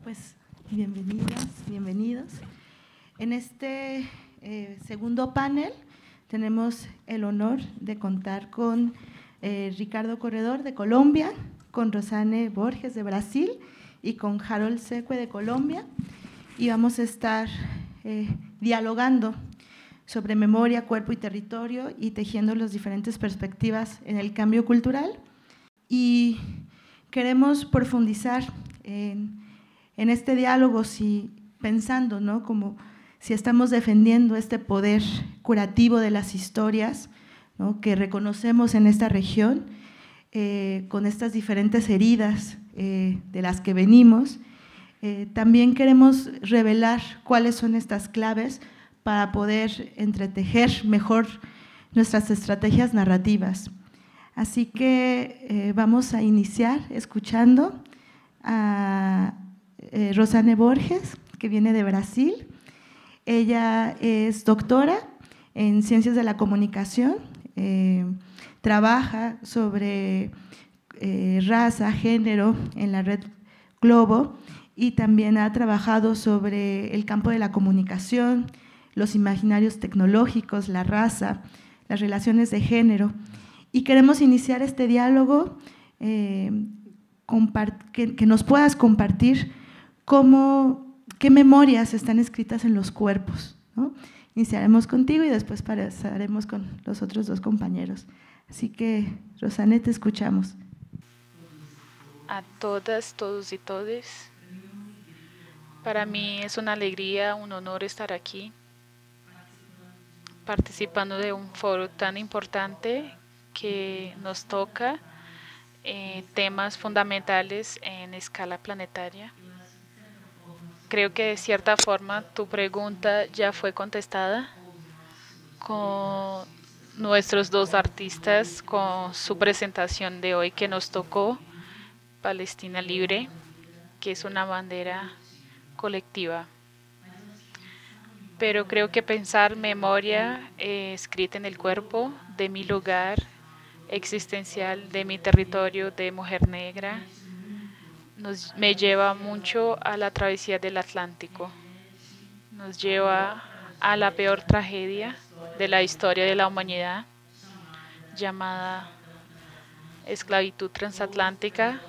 Pues bienvenidas, bienvenidos. En este segundo panel tenemos el honor de contar con Ricardo Corredor de Colombia, con Rosane Borges de Brasil y con Harold Secue de Colombia. Y vamos a estar dialogando sobre memoria, cuerpo y territorio y tejiendo las diferentes perspectivas en el cambio cultural. Y queremos profundizar en este diálogo, pensando, ¿no?, como si estamos defendiendo este poder curativo de las historias, ¿no?, que reconocemos en esta región, con estas diferentes heridas de las que venimos. También queremos revelar cuáles son estas claves para poder entretejer mejor nuestras estrategias narrativas. Así que vamos a iniciar escuchando a Rosane Borges, que viene de Brasil. Ella es doctora en Ciencias de la Comunicación, trabaja sobre raza, género en la red Globo y también ha trabajado sobre el campo de la comunicación, los imaginarios tecnológicos, la raza, las relaciones de género. Y queremos iniciar este diálogo que nos puedas compartir qué memorias están escritas en los cuerpos, ¿no? Iniciaremos contigo y después pasaremos con los otros dos compañeros. Así que, Rosane, te escuchamos. A todas, todos y todes. Para mí es una alegría, un honor estar aquí, participando de un foro tan importante que nos toca temas fundamentales en escala planetaria. Creo que de cierta forma tu pregunta ya fue contestada con nuestros dos artistas, con su presentación de hoy que nos tocó, Palestina Libre, que es una bandera colectiva. Pero creo que pensar memoria escrita en el cuerpo de mi lugar existencial, de mi territorio de mujer negra, me lleva mucho a la travesía del Atlántico, nos lleva a la peor tragedia de la historia de la humanidad, llamada esclavitud transatlántica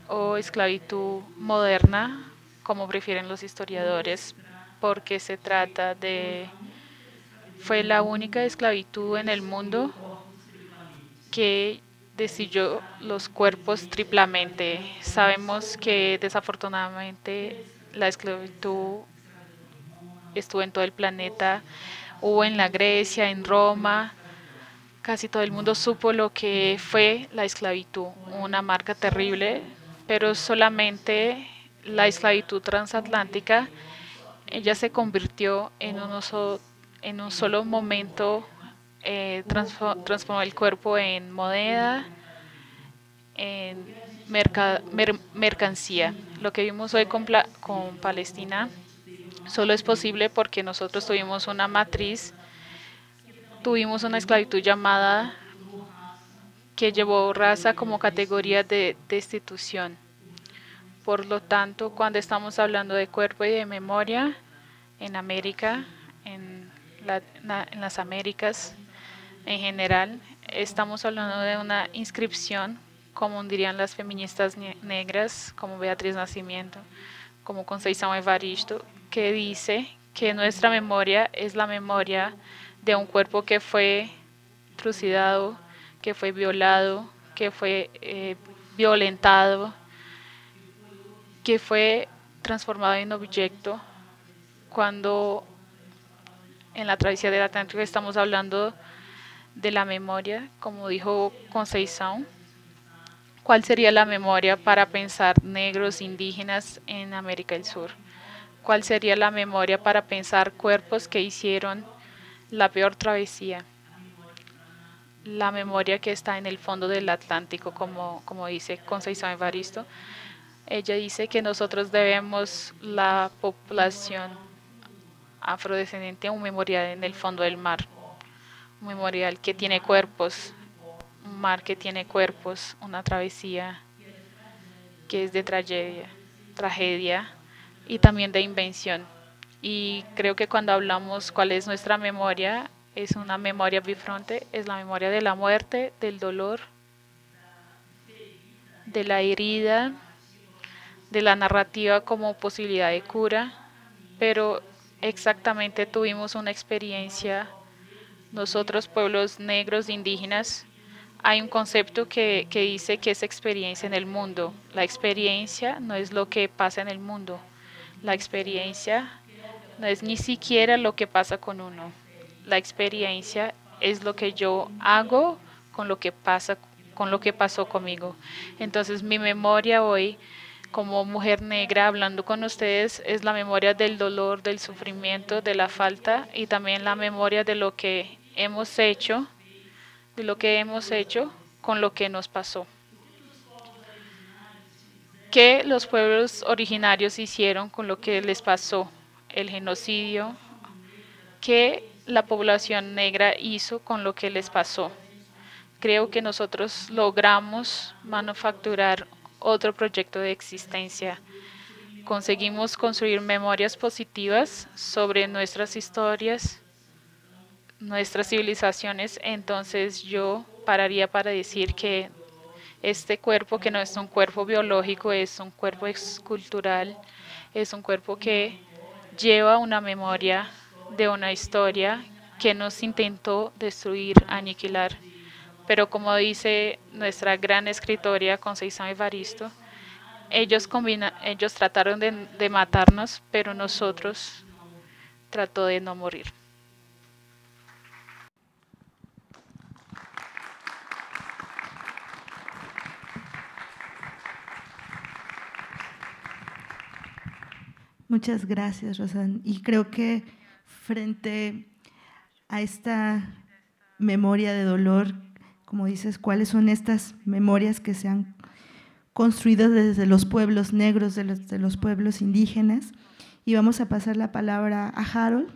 o esclavitud moderna, como prefieren los historiadores, porque se trata fue la única esclavitud en el mundo que decidió los cuerpos triplamente. Sabemos que desafortunadamente la esclavitud estuvo en todo el planeta, hubo en la Grecia, en Roma, casi todo el mundo supo lo que fue la esclavitud, una marca terrible, pero solamente la esclavitud transatlántica, ella se convirtió en un solo momento, transformó el cuerpo en moneda, en mercancía. Lo que vimos hoy con Palestina solo es posible porque nosotros tuvimos una matriz, tuvimos una esclavitud llamada que llevó raza como categoría de destitución. Por lo tanto, cuando estamos hablando de cuerpo y de memoria en América, en las Américas en general, estamos hablando de una inscripción, como dirían las feministas negras, como Beatriz Nascimento, como Conceição Evaristo, que dice que nuestra memoria es la memoria de un cuerpo que fue trucidado, que fue violado, que fue violentado, que fue transformado en objeto. Cuando en la travesía del Atlántico estamos hablando de la memoria, como dijo Conceição, ¿cuál sería la memoria para pensar negros indígenas en América del Sur? ¿Cuál sería la memoria para pensar cuerpos que hicieron la peor travesía? La memoria que está en el fondo del Atlántico, como dice Conceição Evaristo. Ella dice que nosotros debemos, la población afrodescendiente, un memorial en el fondo del mar, un memorial que tiene cuerpos, un mar que tiene cuerpos, una travesía que es de tragedia, y también de invención. Y creo que cuando hablamos cuál es nuestra memoria, es una memoria bifronte, es la memoria de la muerte, del dolor, de la herida, de la narrativa como posibilidad de cura, pero exactamente tuvimos una experiencia, nosotros pueblos negros indígenas, hay un concepto que dice que es experiencia en el mundo. La experiencia no es lo que pasa en el mundo, la experiencia no es ni siquiera lo que pasa con uno. La experiencia es lo que yo hago con lo que pasa, con lo que pasó conmigo. Entonces, mi memoria hoy, como mujer negra hablando con ustedes, es la memoria del dolor, del sufrimiento, de la falta y también la memoria de lo que hemos hecho, con lo que nos pasó. ¿Qué los pueblos originarios hicieron con lo que les pasó? El genocidio, ¿qué la población negra hizo con lo que les pasó? Creo que nosotros logramos manufacturar otro proyecto de existencia. Conseguimos construir memorias positivas sobre nuestras historias, nuestras civilizaciones. Entonces yo pararía para decir que este cuerpo, que no es un cuerpo biológico, es un cuerpo escultural, es un cuerpo que lleva una memoria de una historia que nos intentó destruir, aniquilar. Pero como dice nuestra gran escritora Conceição Evaristo, ellos trataron de matarnos, pero nosotros trató de no morir. Muchas gracias, Rosan. Y creo que frente a esta memoria de dolor, como dices, ¿cuáles son estas memorias que se han construido desde los pueblos negros, de los pueblos indígenas? Y vamos a pasar la palabra a Harold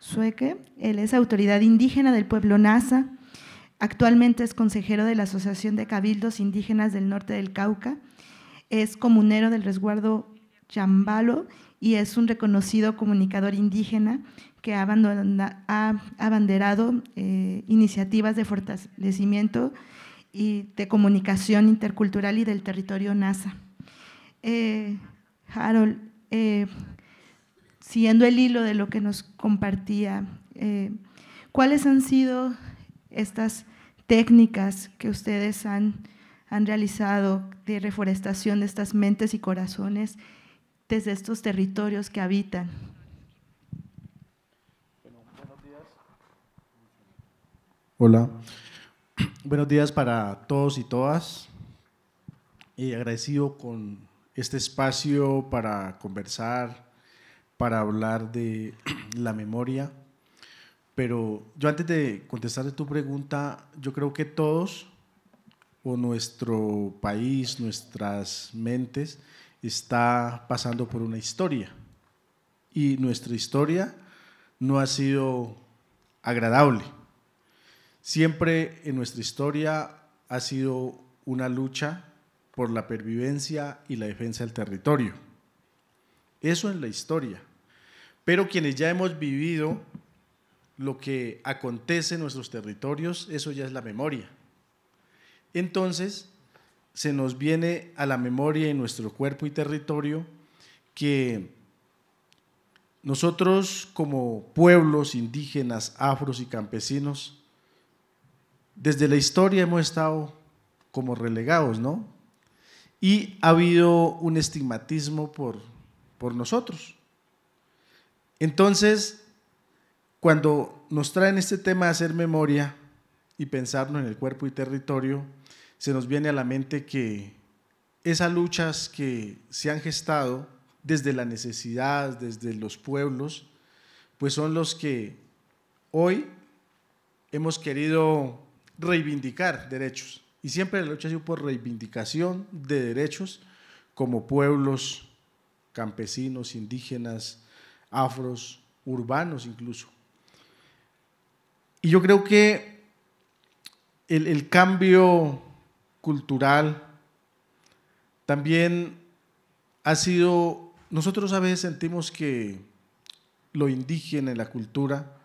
Sueke. Él es autoridad indígena del pueblo Nasa. Actualmente es consejero de la Asociación de Cabildos Indígenas del Norte del Cauca. Es comunero del resguardo Chambalo y es un reconocido comunicador indígena que ha abanderado iniciativas de fortalecimiento y de comunicación intercultural y del territorio Nasa. Harold, siguiendo el hilo de lo que nos compartía, ¿cuáles han sido estas técnicas que ustedes han realizado de reforestación de estas mentes y corazones desde estos territorios que habitan? Buenos días. Hola. Buenos días para todos y todas. Agradecido con este espacio para conversar, para hablar de la memoria. Pero yo antes de contestar tu pregunta, yo creo que todos, o nuestro país, nuestras mentes, está pasando por una historia. Y nuestra historia no ha sido agradable. Siempre en nuestra historia ha sido una lucha por la pervivencia y la defensa del territorio. Eso en la historia. Pero quienes ya hemos vivido lo que acontece en nuestros territorios, eso ya es la memoria. Entonces, se nos viene a la memoria en nuestro cuerpo y territorio que nosotros como pueblos indígenas, afros y campesinos, desde la historia hemos estado como relegados, ¿no? Y ha habido un estigmatismo por nosotros. Entonces, cuando nos traen este tema de hacer memoria y pensarnos en el cuerpo y territorio, se nos viene a la mente que esas luchas que se han gestado desde la necesidad, desde los pueblos, pues son los que hoy hemos querido reivindicar derechos. Y siempre la lucha ha sido por reivindicación de derechos como pueblos campesinos, indígenas, afros, urbanos incluso. Y yo creo que el cambio cultural también ha sido nosotros a veces sentimos que lo indígena en la cultura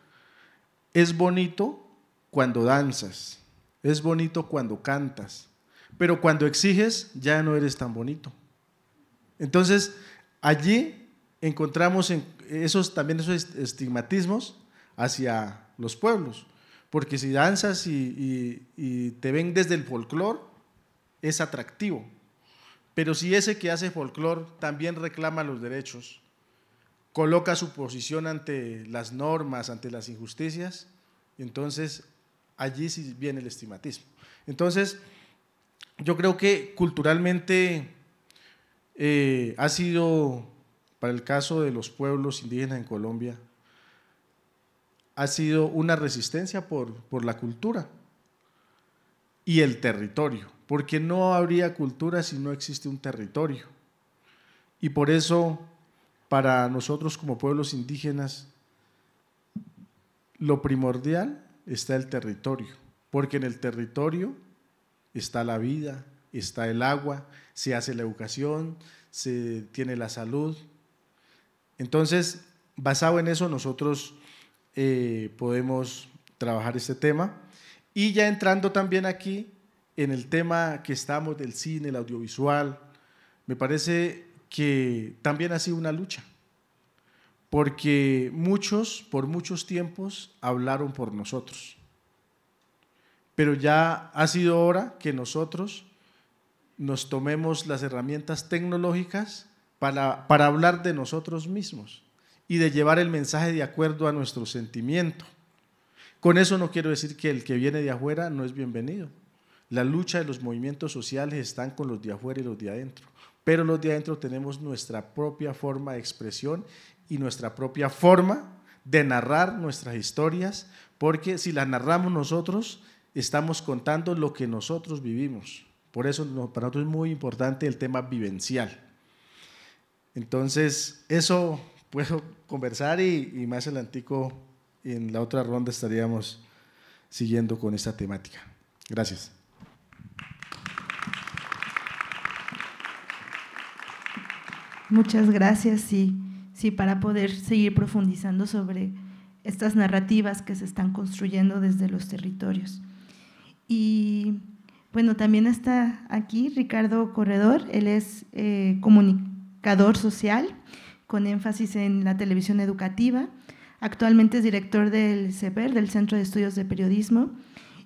es bonito cuando danzas, es bonito cuando cantas, pero cuando exiges ya no eres tan bonito. Entonces, allí encontramos también esos estigmatismos hacia los pueblos, porque si danzas y te ven desde el folclore, es atractivo, pero si ese que hace folclore también reclama los derechos, coloca su posición ante las normas, ante las injusticias, entonces allí sí viene el estigmatismo. Entonces, yo creo que culturalmente ha sido, para el caso de los pueblos indígenas en Colombia, ha sido una resistencia por la cultura y el territorio, porque no habría cultura si no existe un territorio. Y por eso, para nosotros como pueblos indígenas, lo primordial está el territorio, porque en el territorio está la vida, está el agua, se hace la educación, se tiene la salud. Entonces, basado en eso, nosotros podemos trabajar este tema. Y ya entrando también aquí en el tema que estamos del cine, el audiovisual, me parece que también ha sido una lucha, porque muchos, por muchos tiempos, hablaron por nosotros. Pero ya ha sido hora que nosotros nos tomemos las herramientas tecnológicas para hablar de nosotros mismos y de llevar el mensaje de acuerdo a nuestro sentimiento. Con eso no quiero decir que el que viene de afuera no es bienvenido. La lucha de los movimientos sociales están con los de afuera y los de adentro, pero los de adentro tenemos nuestra propia forma de expresión y nuestra propia forma de narrar nuestras historias, porque si las narramos nosotros, estamos contando lo que nosotros vivimos. Por eso para nosotros es muy importante el tema vivencial. Entonces, eso puedo conversar y más adelantico en la otra ronda estaríamos siguiendo con esta temática. Gracias. Muchas gracias. Sí, para poder seguir profundizando sobre estas narrativas que se están construyendo desde los territorios. Y bueno, también está aquí Ricardo Corredor, él es comunicador social con énfasis en la televisión educativa. Actualmente es director del CEPER, del Centro de Estudios de Periodismo,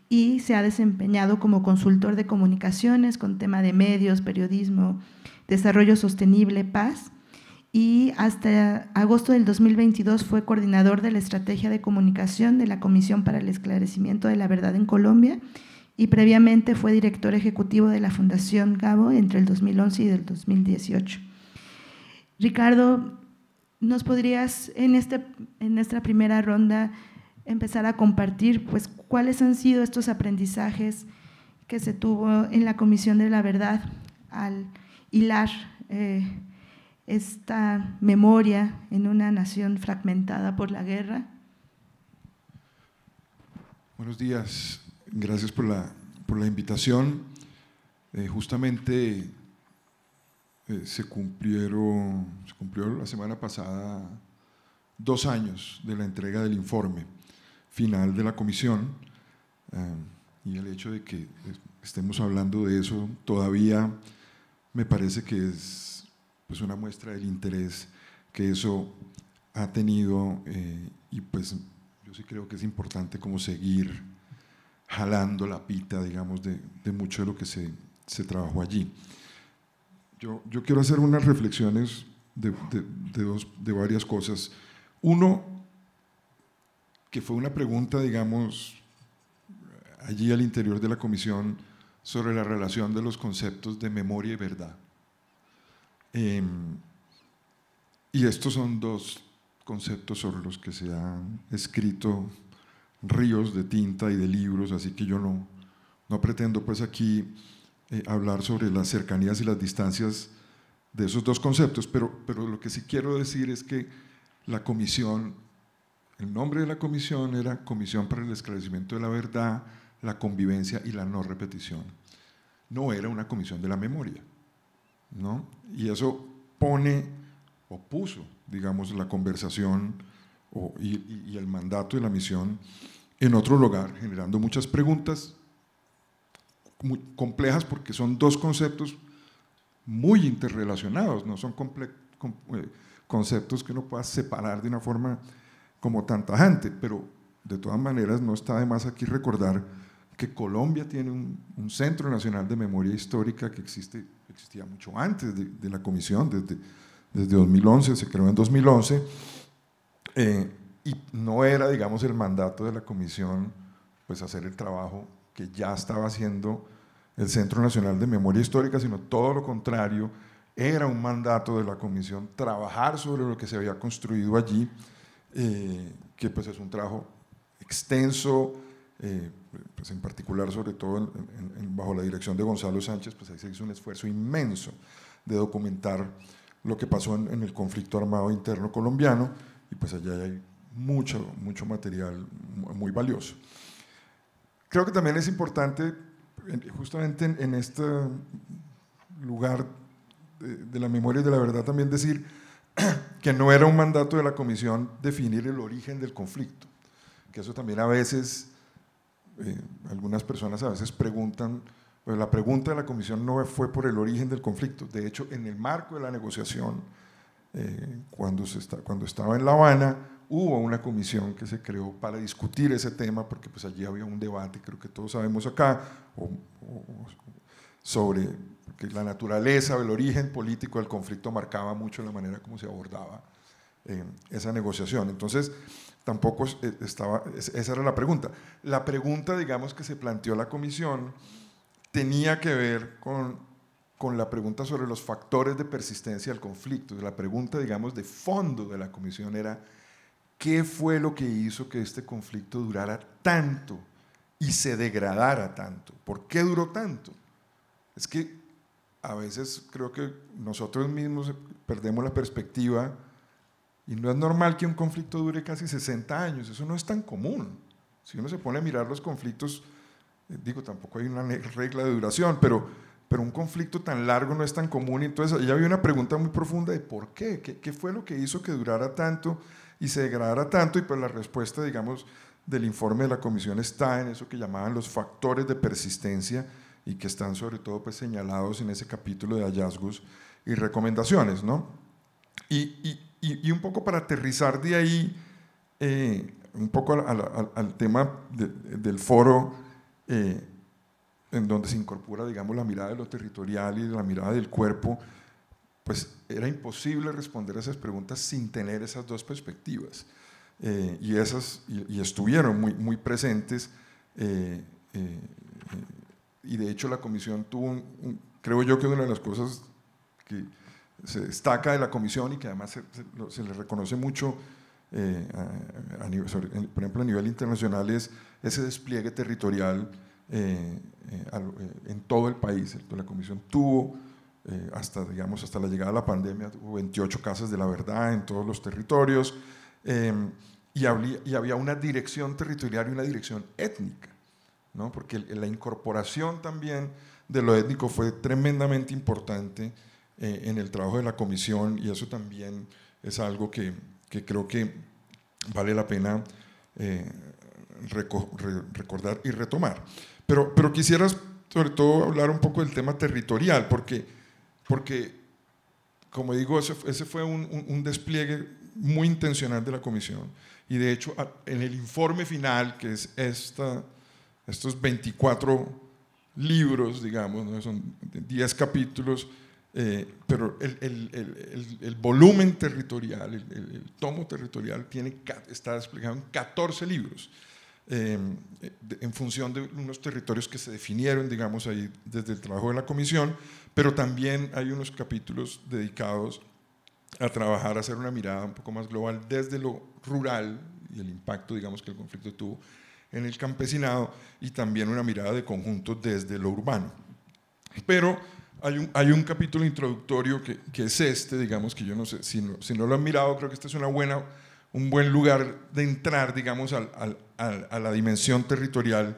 y se ha desempeñado como consultor de comunicaciones con tema de medios, periodismo, desarrollo sostenible, paz, y hasta agosto del 2022 fue coordinador de la estrategia de comunicación de la Comisión para el Esclarecimiento de la Verdad en Colombia, y previamente fue director ejecutivo de la Fundación Gabo entre el 2011 y el 2018. Ricardo, ¿nos podrías en esta primera ronda empezar a compartir pues, cuáles han sido estos aprendizajes que se tuvo en la Comisión de la Verdad al hilar esta memoria en una nación fragmentada por la guerra? Buenos días, gracias por la invitación. Justamente se cumplió la semana pasada 2 años de la entrega del informe final de la comisión, y el hecho de que estemos hablando de eso todavía me parece que es pues una muestra del interés que eso ha tenido, y pues yo sí creo que es importante como seguir jalando la pita, digamos, de mucho de lo que se trabajó allí. Yo quiero hacer unas reflexiones de varias cosas. Uno, que fue una pregunta, digamos, allí al interior de la comisión sobre la relación de los conceptos de memoria y verdad. Y estos son 2 conceptos sobre los que se han escrito ríos de tinta y de libros, así que yo no pretendo pues aquí hablar sobre las cercanías y las distancias de esos 2 conceptos, pero lo que sí quiero decir es que la comisión, el nombre de la comisión era Comisión para el Esclarecimiento de la Verdad, la Convivencia y la No Repetición. No era una comisión de la memoria, ¿no? Y eso pone puso, digamos, la conversación y el mandato de la misión en otro lugar, generando muchas preguntas muy complejas porque son dos conceptos muy interrelacionados, no son conceptos que uno pueda separar de una forma como tan tajante, pero de todas maneras no está de más aquí recordar que Colombia tiene un Centro Nacional de Memoria Histórica que existía mucho antes de la comisión, desde 2011, se creó en 2011, y no era, digamos, el mandato de la comisión pues hacer el trabajo que ya estaba haciendo el Centro Nacional de Memoria Histórica, sino todo lo contrario, era un mandato de la comisión trabajar sobre lo que se había construido allí, que pues es un trabajo extenso, pues en particular sobre todo bajo la dirección de Gonzalo Sánchez, pues ahí se hizo un esfuerzo inmenso de documentar lo que pasó en el conflicto armado interno colombiano, y pues allá hay mucho material muy valioso. Creo que también es importante, justamente en este lugar de la memoria y de la verdad, también decir que no era un mandato de la comisión definir el origen del conflicto, que eso también a veces, algunas personas a veces preguntan, pues la pregunta de la comisión no fue por el origen del conflicto, de hecho en el marco de la negociación, cuando estaba en La Habana, hubo una comisión que se creó para discutir ese tema, porque pues allí había un debate, creo que todos sabemos acá, sobre que la naturaleza o el origen político del conflicto marcaba mucho la manera como se abordaba esa negociación. Entonces, tampoco esa era la pregunta. La pregunta, digamos, que se planteó la comisión tenía que ver con la pregunta sobre los factores de persistencia del conflicto. La pregunta, digamos, de fondo de la comisión era ¿qué fue lo que hizo que este conflicto durara tanto y se degradara tanto? ¿Por qué duró tanto? Es que a veces creo que nosotros mismos perdemos la perspectiva y no es normal que un conflicto dure casi 60 años, eso no es tan común. Si uno se pone a mirar los conflictos, digo, tampoco hay una regla de duración, pero un conflicto tan largo no es tan común, y entonces ahí había una pregunta muy profunda de ¿por qué? ¿Qué fue lo que hizo que durara tanto y se degradara tanto? Y pues la respuesta, digamos, del informe de la comisión está en eso que llamaban los factores de persistencia, y que están sobre todo pues señalados en ese capítulo de hallazgos y recomendaciones, ¿no? Y un poco para aterrizar de ahí, un poco al tema del foro, en donde se incorpora, digamos, la mirada de lo territorial y la mirada del cuerpo, pues era imposible responder a esas preguntas sin tener esas dos perspectivas, y estuvieron muy presentes, y de hecho la comisión tuvo creo yo que una de las cosas que se destaca de la comisión y que además se le reconoce mucho, por ejemplo a nivel internacional, es ese despliegue territorial en todo el país. La comisión tuvo, hasta la llegada de la pandemia, tuvo 28 casas de la verdad en todos los territorios, y había una dirección territorial y una dirección étnica, ¿no? Porque la incorporación también de lo étnico fue tremendamente importante en el trabajo de la comisión, y eso también es algo que creo que vale la pena recordar y retomar. Pero quisiera sobre todo hablar un poco del tema territorial, porque como digo, ese fue un despliegue muy intencional de la comisión, y de hecho en el informe final, que es estos 24 libros, digamos, ¿no? Son 10 capítulos, pero el volumen territorial, el tomo territorial está desplegado en 14 libros, en función de unos territorios que se definieron, digamos, ahí desde el trabajo de la comisión, pero también hay unos capítulos dedicados a trabajar, a hacer una mirada un poco más global desde lo rural y el impacto, digamos, que el conflicto tuvo en el campesinado, y también una mirada de conjunto desde lo urbano. Pero hay un capítulo introductorio que es digamos, que yo no sé, si no lo han mirado, creo que este es un buen lugar de entrar, digamos, a la dimensión territorial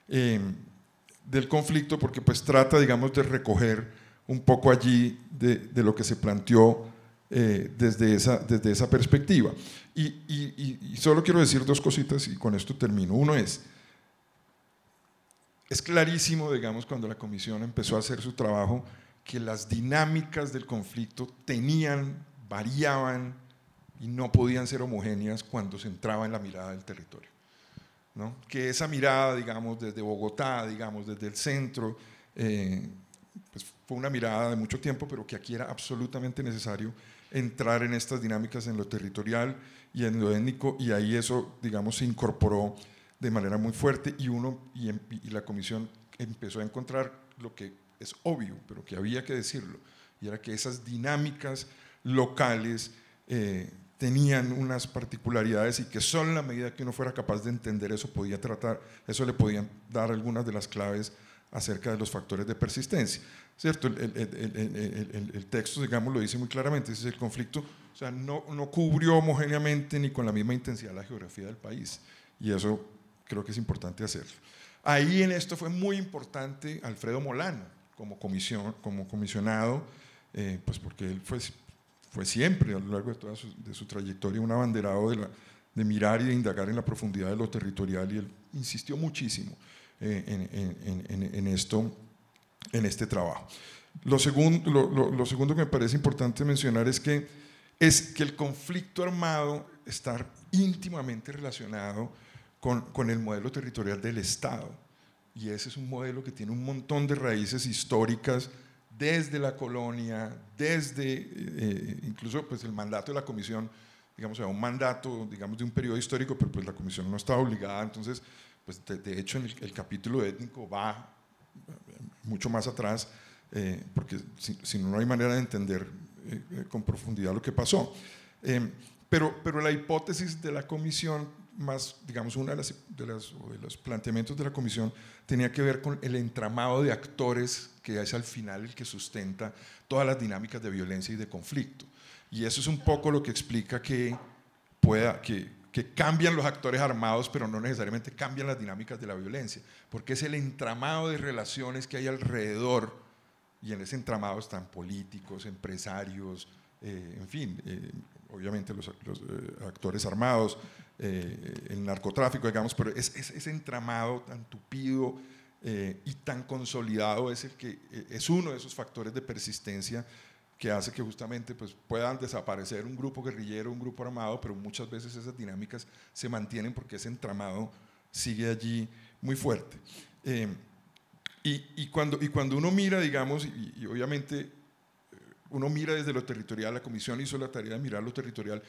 del conflicto, porque pues trata, digamos, de recoger un poco allí de lo que se planteó desde esa perspectiva. Y solo quiero decir dos cositas y con esto termino. Uno es clarísimo, digamos, cuando la comisión empezó a hacer su trabajo, que las dinámicas del conflicto variaban y no podían ser homogéneas cuando se entraba en la mirada del territorio, ¿no? Que esa mirada, digamos, desde Bogotá, digamos, desde el centro, pues fue una mirada de mucho tiempo, pero que aquí era absolutamente necesario entrar en estas dinámicas en lo territorial y en lo étnico, y ahí eso, digamos, se incorporó de manera muy fuerte y la comisión empezó a encontrar lo que es obvio, pero que había que decirlo, y era que esas dinámicas locales tenían unas particularidades y que solo en la medida que uno fuera capaz de entender eso eso le podían dar algunas de las claves acerca de los factores de persistencia, ¿cierto? El texto, digamos, lo dice muy claramente, ese es el conflicto, o sea, no cubrió homogéneamente ni con la misma intensidad la geografía del país, y eso creo que es importante hacerlo. Ahí en esto fue muy importante Alfredo Molano como comisionado, pues porque él fue siempre a lo largo de toda su trayectoria un abanderado de mirar y de indagar en la profundidad de lo territorial, y él insistió muchísimo en este trabajo. Lo segundo que me parece importante mencionar es que el conflicto armado está íntimamente relacionado con el modelo territorial del Estado, y ese es un modelo que tiene un montón de raíces históricas desde la colonia, desde incluso pues el mandato de la comisión, digamos, era un mandato, digamos, de un periodo histórico, pero pues la comisión no estaba obligada, entonces pues de hecho el capítulo étnico va mucho más atrás, porque si no hay manera de entender con profundidad lo que pasó. Pero la hipótesis de la comisión, más, digamos, uno de los planteamientos de la comisión tenía que ver con el entramado de actores que es al final el que sustenta todas las dinámicas de violencia y de conflicto. Y eso es un poco lo que explica que cambian los actores armados, pero no necesariamente cambian las dinámicas de la violencia, porque es el entramado de relaciones que hay alrededor, y en ese entramado están políticos, empresarios, en fin, obviamente los actores armados, el narcotráfico, digamos, pero ese entramado tan tupido y tan consolidado es uno de esos factores de persistencia que hace que justamente pues, puedan desaparecer un grupo guerrillero, un grupo armado, pero muchas veces esas dinámicas se mantienen porque ese entramado sigue allí muy fuerte. Y cuando uno mira, digamos, y obviamente uno mira desde lo territorial, la comisión hizo la tarea de mirar lo territorial,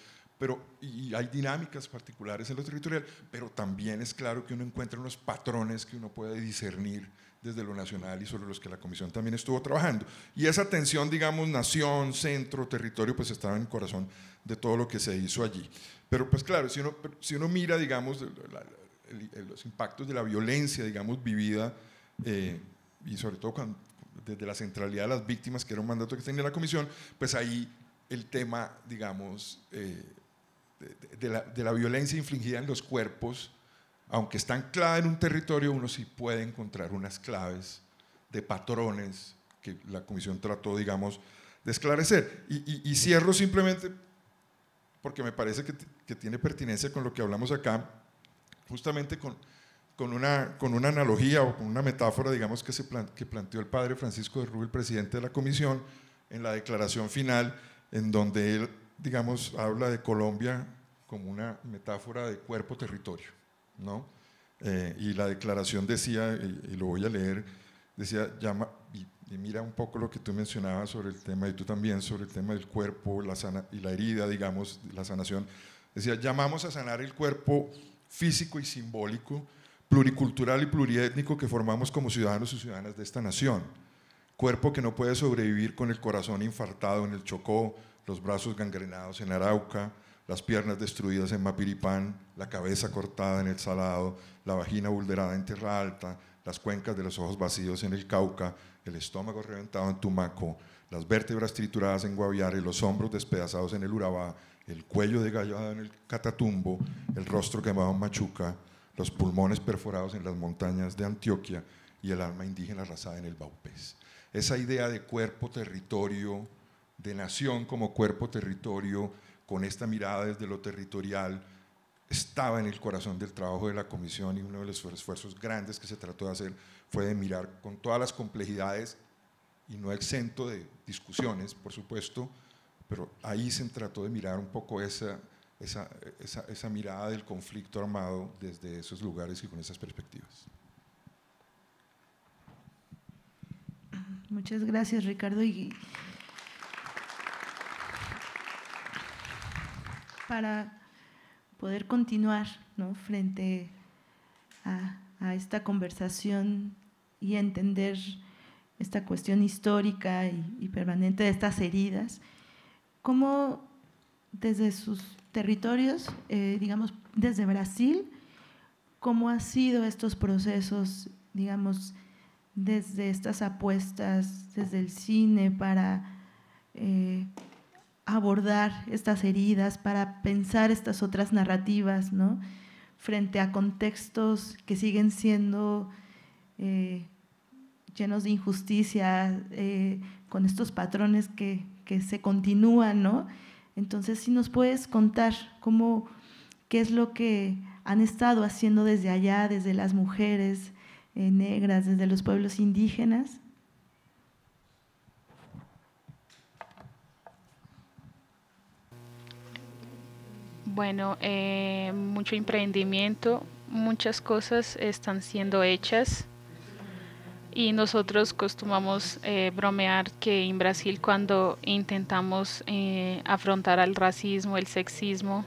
y hay dinámicas particulares en lo territorial, pero también es claro que uno encuentra unos patrones que uno puede discernir desde lo nacional y sobre los que la comisión también estuvo trabajando. Y esa tensión, digamos, nación, centro, territorio, pues estaba en el corazón de todo lo que se hizo allí. Pero pues claro, si uno mira, digamos, los impactos de la violencia, digamos, vivida, y sobre todo desde la centralidad de las víctimas, que era un mandato que tenía la comisión, pues ahí el tema, digamos, de la violencia infligida en los cuerpos, aunque está anclada en un territorio, uno sí puede encontrar unas claves de patrones que la comisión trató, digamos, de esclarecer. Y cierro simplemente porque me parece que tiene pertinencia con lo que hablamos acá, justamente con una analogía o con una metáfora, digamos, que planteó el padre Francisco de Rubio, el presidente de la comisión, en la declaración final, en donde él, digamos, habla de Colombia como una metáfora de cuerpo-territorio, ¿no? Y la declaración decía, y lo voy a leer, decía, y mira un poco lo que tú mencionabas sobre el tema, y tú también, sobre el tema del cuerpo y la herida, digamos, la sanación. Decía, llamamos a sanar el cuerpo físico y simbólico, pluricultural y pluriétnico que formamos como ciudadanos y ciudadanas de esta nación. Cuerpo que no puede sobrevivir con el corazón infartado en el Chocó, los brazos gangrenados en Arauca, las piernas destruidas en Mapiripán, la cabeza cortada en el Salado, la vagina vulnerada en Tierra Alta, las cuencas de los ojos vacíos en el Cauca, el estómago reventado en Tumaco, las vértebras trituradas en Guaviare, los hombros despedazados en el Urabá, el cuello degallado en el Catatumbo, el rostro quemado en Machuca, los pulmones perforados en las montañas de Antioquia y el alma indígena arrasada en el Baupés. Esa idea de cuerpo, territorio, de nación como cuerpo territorio, con esta mirada desde lo territorial, estaba en el corazón del trabajo de la comisión, y uno de los esfuerzos grandes que se trató de hacer fue de mirar con todas las complejidades y no exento de discusiones, por supuesto, pero ahí se trató de mirar un poco esa mirada del conflicto armado desde esos lugares y con esas perspectivas. Muchas gracias, Ricardo. Y para poder continuar, ¿no?, frente a esta conversación y entender esta cuestión histórica y permanente de estas heridas, ¿cómo desde sus territorios, digamos, desde Brasil, cómo han sido estos procesos, digamos, desde estas apuestas, desde el cine para abordar estas heridas, para pensar estas otras narrativas, ¿no?, frente a contextos que siguen siendo llenos de injusticia, con estos patrones que se continúan, ¿no? Entonces, si nos puedes contar qué es lo que han estado haciendo desde allá, desde las mujeres negras, desde los pueblos indígenas. Bueno, mucho emprendimiento, muchas cosas están siendo hechas y nosotros costumamos bromear que en Brasil, cuando intentamos afrontar al racismo, el sexismo,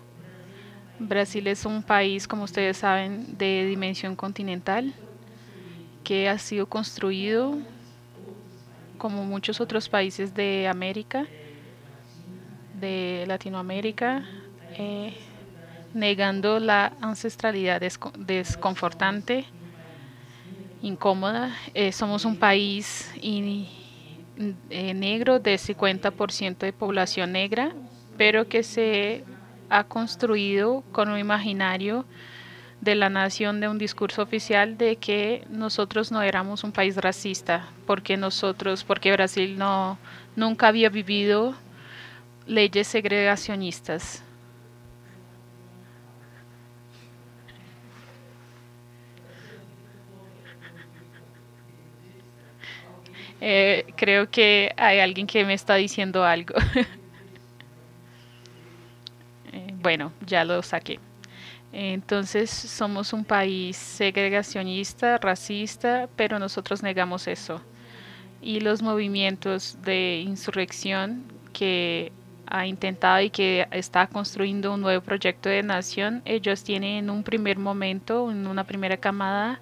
Brasil es un país, como ustedes saben, de dimensión continental, que ha sido construido como muchos otros países de América, de Latinoamérica, negando la ancestralidad desconfortante, incómoda. Somos un país negro, de 50% de población negra, pero que se ha construido con un imaginario de la nación, de un discurso oficial de que nosotros no éramos un país racista, porque Brasil nunca había vivido leyes segregacionistas. Creo que hay alguien que me está diciendo algo. Bueno, ya lo saqué. Entonces, somos un país segregacionista, racista, pero nosotros negamos eso. Y los movimientos de insurrección que ha intentado y que está construyendo un nuevo proyecto de nación, ellos tienen en un primer momento, en una primera camada,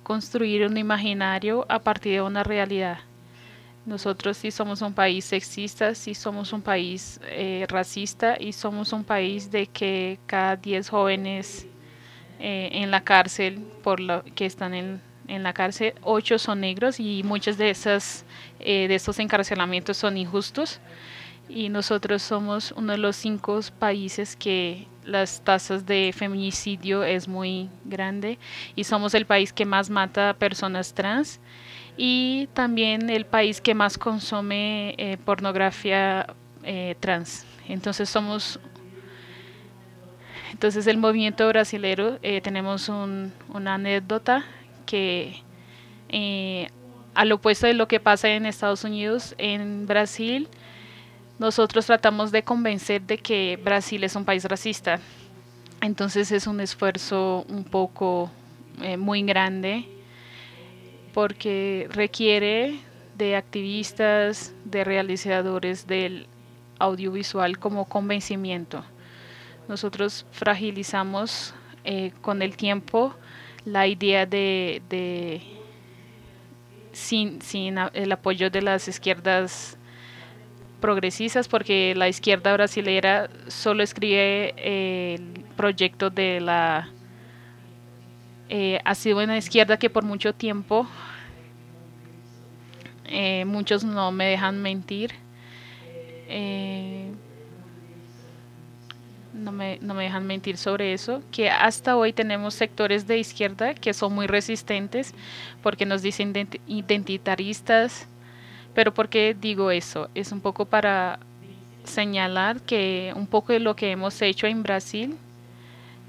construir un imaginario a partir de una realidad. Nosotros sí somos un país sexista, sí somos un país racista, y somos un país de que cada 10 jóvenes en la cárcel, que están en la cárcel, 8 son negros, y muchos de estos encarcelamientos son injustos. Y nosotros somos uno de los 5 países que las tasas de feminicidio es muy grande, y somos el país que más mata a personas trans, y también el país que más consume pornografía trans. Entonces el movimiento brasilero, tenemos una anécdota que al opuesto de lo que pasa en Estados Unidos, en Brasil nosotros tratamos de convencer de que Brasil es un país racista. Entonces es un esfuerzo un poco muy grande, porque requiere de activistas, de realizadores del audiovisual como convencimiento. Nosotros fragilizamos con el tiempo la idea sin el apoyo de las izquierdas progresistas, porque la izquierda brasilera solo escribe el proyecto de ha sido una izquierda que por mucho tiempo, muchos no me dejan mentir, no me dejan mentir sobre eso, que hasta hoy tenemos sectores de izquierda que son muy resistentes porque nos dicen identitaristas, Pero ¿por qué digo eso? Es un poco para señalar que un poco de lo que hemos hecho en Brasil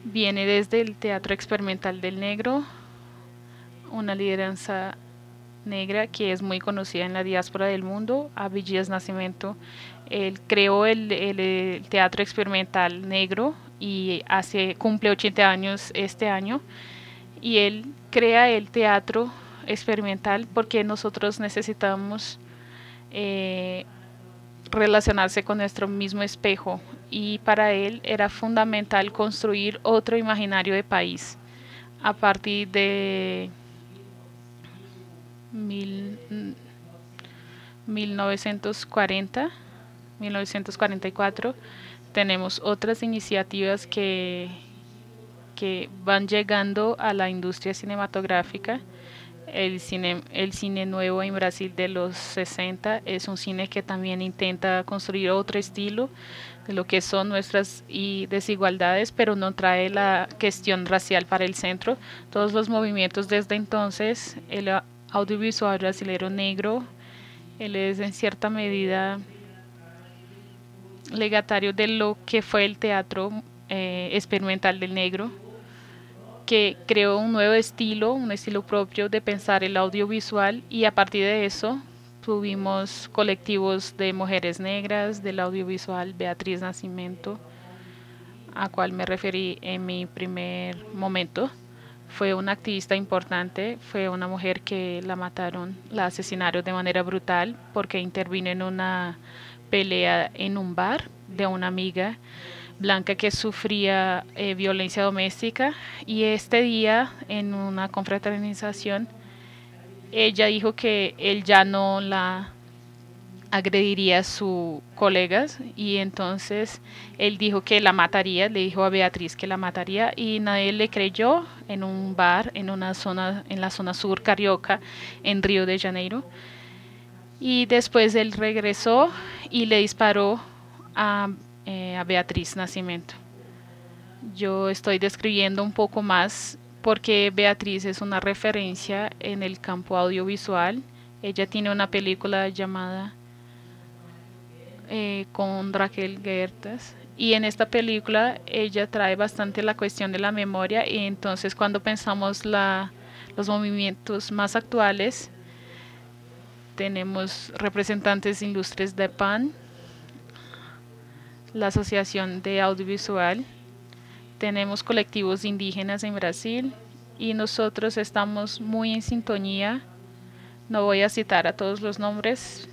viene desde el teatro experimental del negro, una lideranza negra que es muy conocida en la diáspora del mundo, Abdias Nascimento. Él creó el teatro experimental negro y cumple 80 años este año, y él crea el teatro experimental porque nosotros necesitamos relacionarse con nuestro mismo espejo, y para él era fundamental construir otro imaginario de país a partir de 1944. Tenemos otras iniciativas que van llegando a la industria cinematográfica. El cine nuevo en Brasil de los 60 es un cine que también intenta construir otro estilo de lo que son nuestras desigualdades, pero no trae la cuestión racial para el centro. Todos los movimientos desde entonces, el audiovisual brasileño negro, él es en cierta medida legatario de lo que fue el teatro experimental del negro, que creó un nuevo estilo, un estilo propio de pensar el audiovisual, y a partir de eso tuvimos colectivos de mujeres negras del audiovisual. Beatriz Nascimento, a cual me referí en mi primer momento, fue una activista importante, fue una mujer que la mataron, la asesinaron de manera brutal porque intervino en una pelea en un bar de una amiga blanca que sufría violencia doméstica, y este día en una confraternización ella dijo que él ya no la agrediría a sus colegas, y entonces él dijo que la mataría, le dijo a Beatriz que la mataría, y nadie le creyó, en un bar en la zona sur carioca en Río de Janeiro. Y después él regresó y le disparó a Beatriz Nascimento. Yo estoy describiendo un poco más porque Beatriz es una referencia en el campo audiovisual. Ella tiene una película llamada con Raquel Gertas, y en esta película ella trae bastante la cuestión de la memoria, y entonces cuando pensamos los movimientos más actuales, tenemos representantes ilustres de PAN, la Asociación de Audiovisual, tenemos colectivos indígenas en Brasil, y nosotros estamos muy en sintonía. No voy a citar a todos los nombres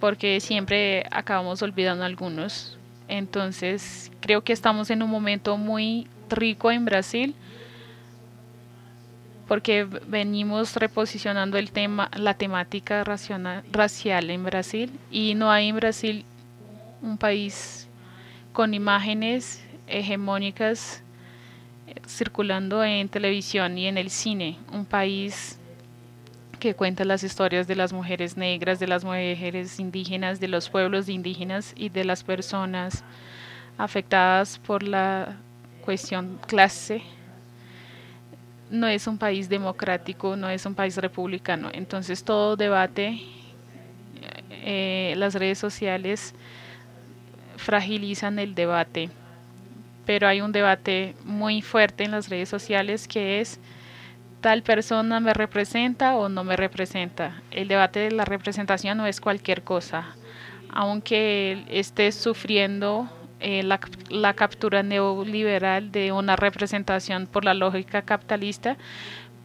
porque siempre acabamos olvidando algunos. Entonces creo que estamos en un momento muy rico en Brasil porque venimos reposicionando la temática racial en Brasil, y no hay en Brasil un país con imágenes hegemónicas circulando en televisión y en el cine, un país que cuenta las historias de las mujeres negras, de las mujeres indígenas, de los pueblos indígenas y de las personas afectadas por la cuestión clase. No es un país democrático, no es un país republicano. Entonces todo debate, las redes sociales fragilizan el debate, pero hay un debate muy fuerte en las redes sociales que es: ¿tal persona me representa o no me representa? El debate de la representación no es cualquier cosa. Aunque esté sufriendo la captura neoliberal de una representación por la lógica capitalista,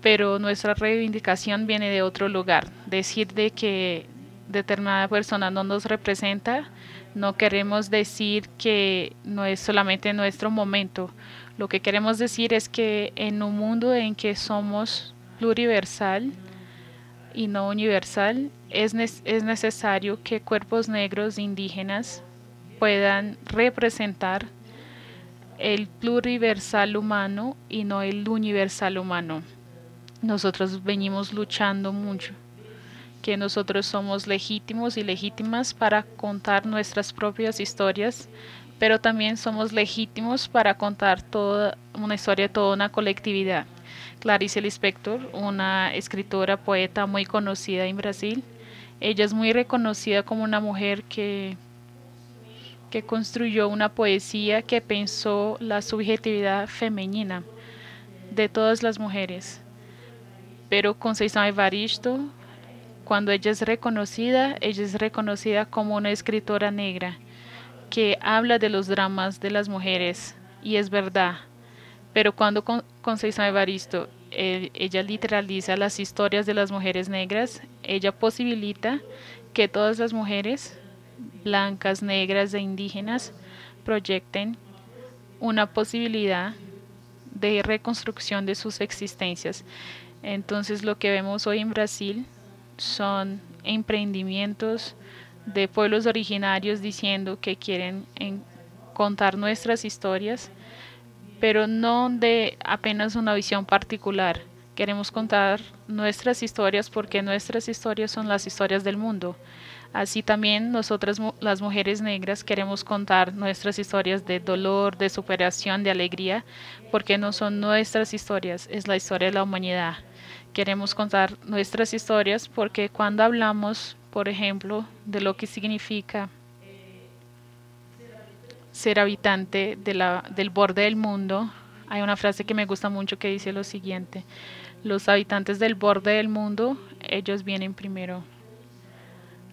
pero nuestra reivindicación viene de otro lugar. Decir de que determinada persona no nos representa, no queremos decir que no es solamente nuestro momento. Lo que queremos decir es que en un mundo en que somos pluriversal y no universal, es necesario que cuerpos negros indígenas puedan representar el pluriversal humano y no el universal humano. Nosotros venimos luchando mucho, que nosotros somos legítimos y legítimas para contar nuestras propias historias, pero también somos legítimos para contar toda una historia de toda una colectividad. Clarice Lispector, una escritora, poeta muy conocida en Brasil, Ella es muy reconocida como una mujer que construyó una poesía que pensó la subjetividad femenina de todas las mujeres. Pero Conceição Evaristo, cuando ella es reconocida como una escritora negra que habla de los dramas de las mujeres, y es verdad. Pero cuando Conceição Evaristo ella literaliza las historias de las mujeres negras, ella posibilita que todas las mujeres blancas, negras e indígenas proyecten una posibilidad de reconstrucción de sus existencias. Entonces lo que vemos hoy en Brasil son emprendimientos de pueblos originarios diciendo que quieren contar nuestras historias, pero no de apenas una visión particular. Queremos contar nuestras historias porque nuestras historias son las historias del mundo. Así también nosotras, las mujeres negras, queremos contar nuestras historias de dolor, de superación, de alegría, porque no son nuestras historias, es la historia de la humanidad. Queremos contar nuestras historias porque cuando hablamos, por ejemplo, de lo que significa ser habitante del borde del mundo, hay una frase que me gusta mucho que dice lo siguiente: los habitantes del borde del mundo, ellos vienen primero.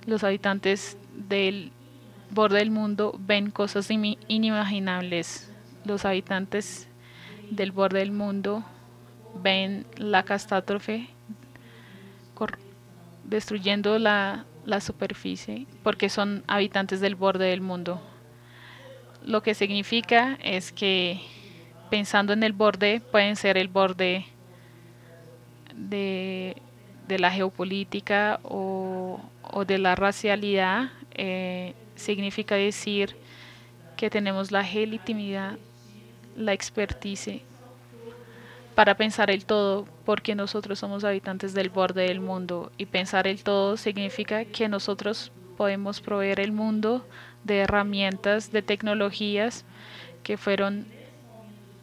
Los habitantes del borde del mundo ven cosas inimaginables. Los habitantes del borde del mundo ven la catástrofe destruyendo la superficie porque son habitantes del borde del mundo. Lo que significa es que pensando en el borde, pueden ser el borde de la geopolítica o de la racialidad. Significa decir que tenemos la legitimidad, la expertise para pensar el todo, porque nosotros somos habitantes del borde del mundo, y pensar el todo significa que nosotros podemos proveer el mundo de herramientas, de tecnologías que fueron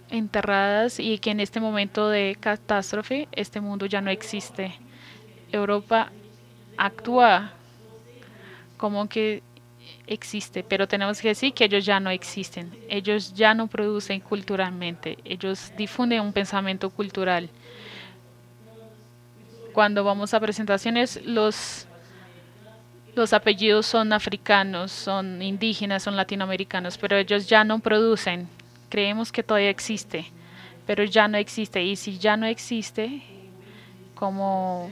enterradas y que en este momento de catástrofe este mundo ya no existe. Europa actúa como que existe, pero tenemos que decir que ellos ya no existen, ellos ya no producen culturalmente, ellos difunden un pensamiento cultural. Cuando vamos a presentaciones, los apellidos son africanos, son indígenas, son latinoamericanos, pero ellos ya no producen. Creemos que todavía existe, pero ya no existe. Y si ya no existe, como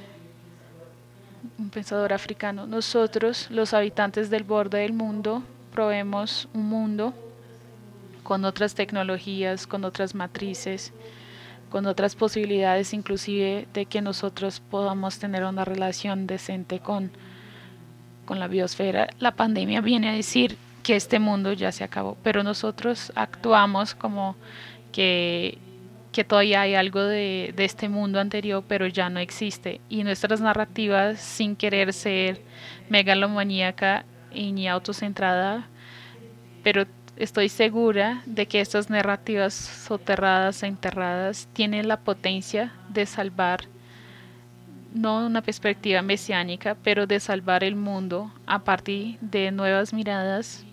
un pensador africano, nosotros, los habitantes del borde del mundo, proveemos un mundo con otras tecnologías, con otras matrices, con otras posibilidades, inclusive de que nosotros podamos tener una relación decente con la biosfera. La pandemia viene a decir que este mundo ya se acabó, pero nosotros actuamos como que todavía hay algo de este mundo anterior, pero ya no existe. Y nuestras narrativas, sin querer ser megalomaníaca y ni autocentrada, pero estoy segura de que estas narrativas soterradas e enterradas tienen la potencia de salvar, no una perspectiva mesiánica, pero de salvar el mundo a partir de nuevas miradas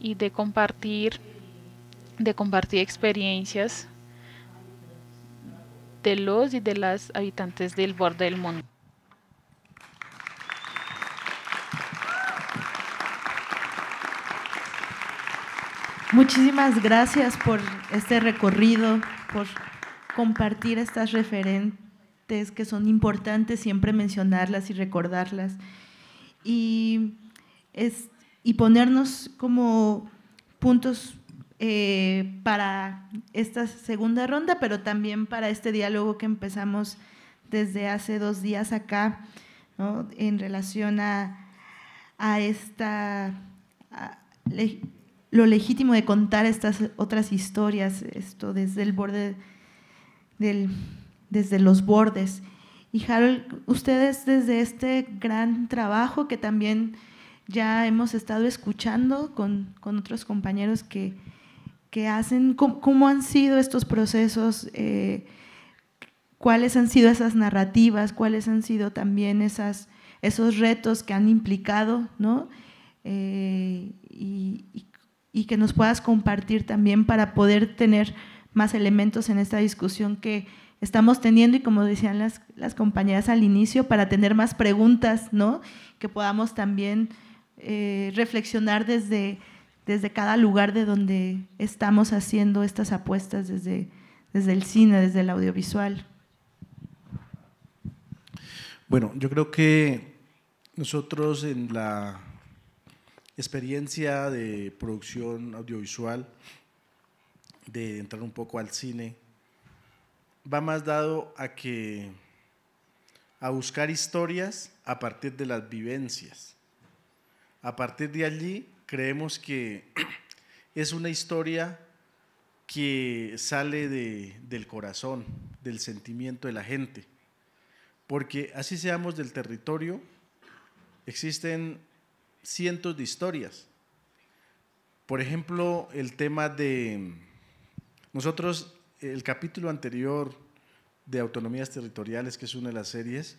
y de compartir experiencias de los y de las habitantes del borde del mundo. Muchísimas gracias por este recorrido, por compartir estas referentes que son importantes siempre mencionarlas y recordarlas y ponernos como puntos para esta segunda ronda, pero también para este diálogo que empezamos desde hace 2 días acá, ¿no? En relación a lo legítimo de contar estas otras historias, esto desde el borde desde los bordes. Y Harold, ustedes desde este gran trabajo que también ya hemos estado escuchando con otros compañeros que hacen, ¿cómo han sido estos procesos? ¿Cuáles han sido esas narrativas? ¿Cuáles han sido también esas esos retos que han implicado, ¿no? Y que nos puedas compartir también para poder tener más elementos en esta discusión que estamos teniendo y como decían las compañeras al inicio, para tener más preguntas, ¿no? Que podamos también reflexionar desde cada lugar de donde estamos haciendo estas apuestas, desde el cine, desde el audiovisual. Bueno, yo creo que nosotros en la experiencia de producción audiovisual, de entrar un poco al cine, va más dado a buscar historias a partir de las vivencias. A partir de allí creemos que es una historia que sale del corazón, del sentimiento de la gente, porque así seamos del territorio, existen cientos de historias. Por ejemplo, el tema de nosotros, el capítulo anterior de Autonomías Territoriales, que es una de las series,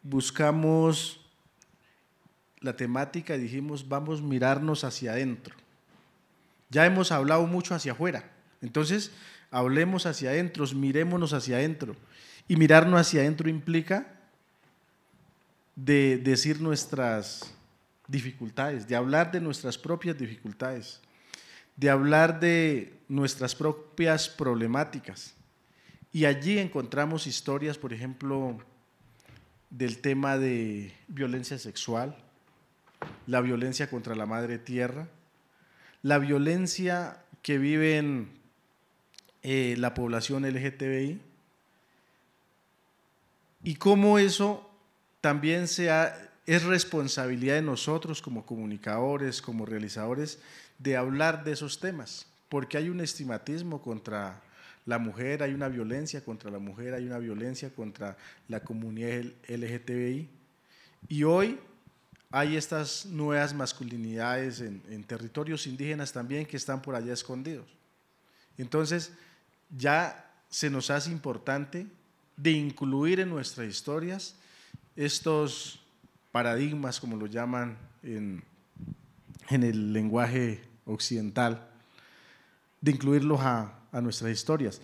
buscamos la temática y dijimos, vamos a mirarnos hacia adentro. Ya hemos hablado mucho hacia afuera, entonces hablemos hacia adentro, mirémonos hacia adentro. Y mirarnos hacia adentro implica de decir nuestras dificultades, de hablar de nuestras propias dificultades, de hablar de nuestras propias problemáticas. Y allí encontramos historias, por ejemplo, del tema de violencia sexual, la violencia contra la madre tierra, la violencia que viven la población LGTBI, y cómo eso también es responsabilidad de nosotros como comunicadores, como realizadores, de hablar de esos temas, porque hay un estigmatismo contra la mujer, hay una violencia contra la mujer, hay una violencia contra la comunidad LGTBI, y hoy hay estas nuevas masculinidades en territorios indígenas también que están por allá escondidos. Entonces, ya se nos hace importante de incluir en nuestras historias estos paradigmas, como lo llaman en el lenguaje occidental, de incluirlos a nuestras historias.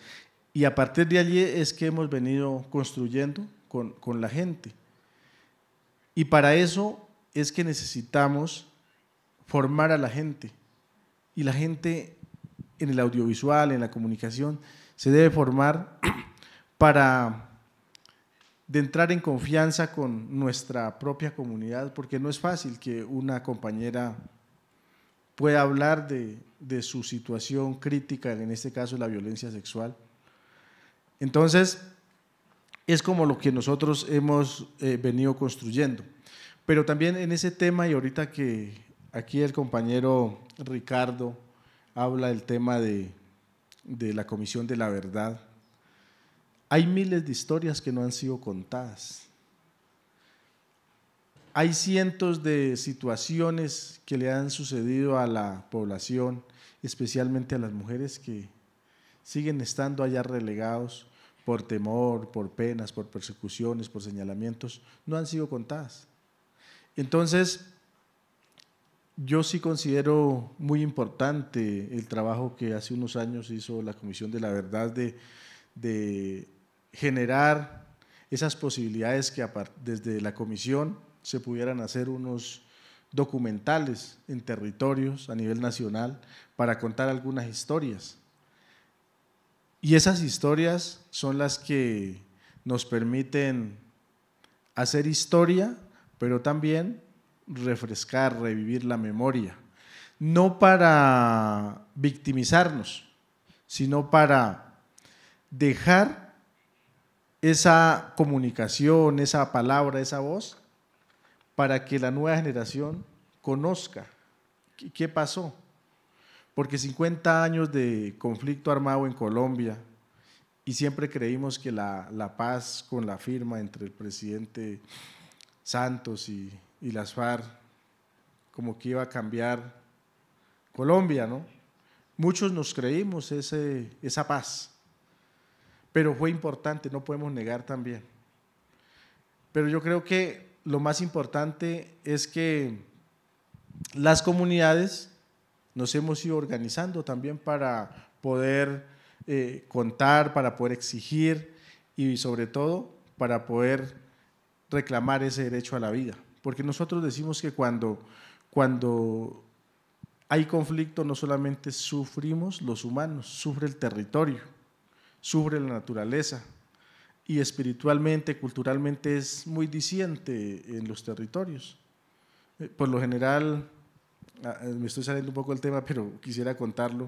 Y a partir de allí es que hemos venido construyendo con la gente. Y para eso es que necesitamos formar a la gente. Y la gente en el audiovisual, en la comunicación, se debe formar para de entrar en confianza con nuestra propia comunidad, porque no es fácil que una compañera pueda hablar de su situación crítica, en este caso la violencia sexual. Entonces, es como lo que nosotros hemos venido construyendo. Pero también en ese tema, y ahorita que aquí el compañero Ricardo habla del tema de la Comisión de la Verdad, hay miles de historias que no han sido contadas. Hay cientos de situaciones que le han sucedido a la población, especialmente a las mujeres que siguen estando allá relegados por temor, por penas, por persecuciones, por señalamientos, no han sido contadas. Entonces, yo sí considero muy importante el trabajo que hace unos años hizo la Comisión de la Verdad de generar esas posibilidades que desde la comisión se pudieran hacer unos documentales en territorios a nivel nacional para contar algunas historias. Y esas historias son las que nos permiten hacer historia, pero también refrescar, revivir la memoria, no para victimizarnos, sino para dejar esa comunicación, esa palabra, esa voz, para que la nueva generación conozca qué pasó. Porque 50 años de conflicto armado en Colombia, y siempre creímos que la paz con la firma entre el presidente Santos y las FARC, como que iba a cambiar Colombia, ¿no? Muchos nos creímos esa paz, pero fue importante, no podemos negar también. Pero yo creo que lo más importante es que las comunidades nos hemos ido organizando también para poder contar, para poder exigir y sobre todo para poder reclamar ese derecho a la vida. Porque nosotros decimos que cuando hay conflicto no solamente sufrimos los humanos, sufre el territorio, sufre la naturaleza y espiritualmente, culturalmente es muy diciente en los territorios. Por lo general, me estoy saliendo un poco del tema, pero quisiera contarlo.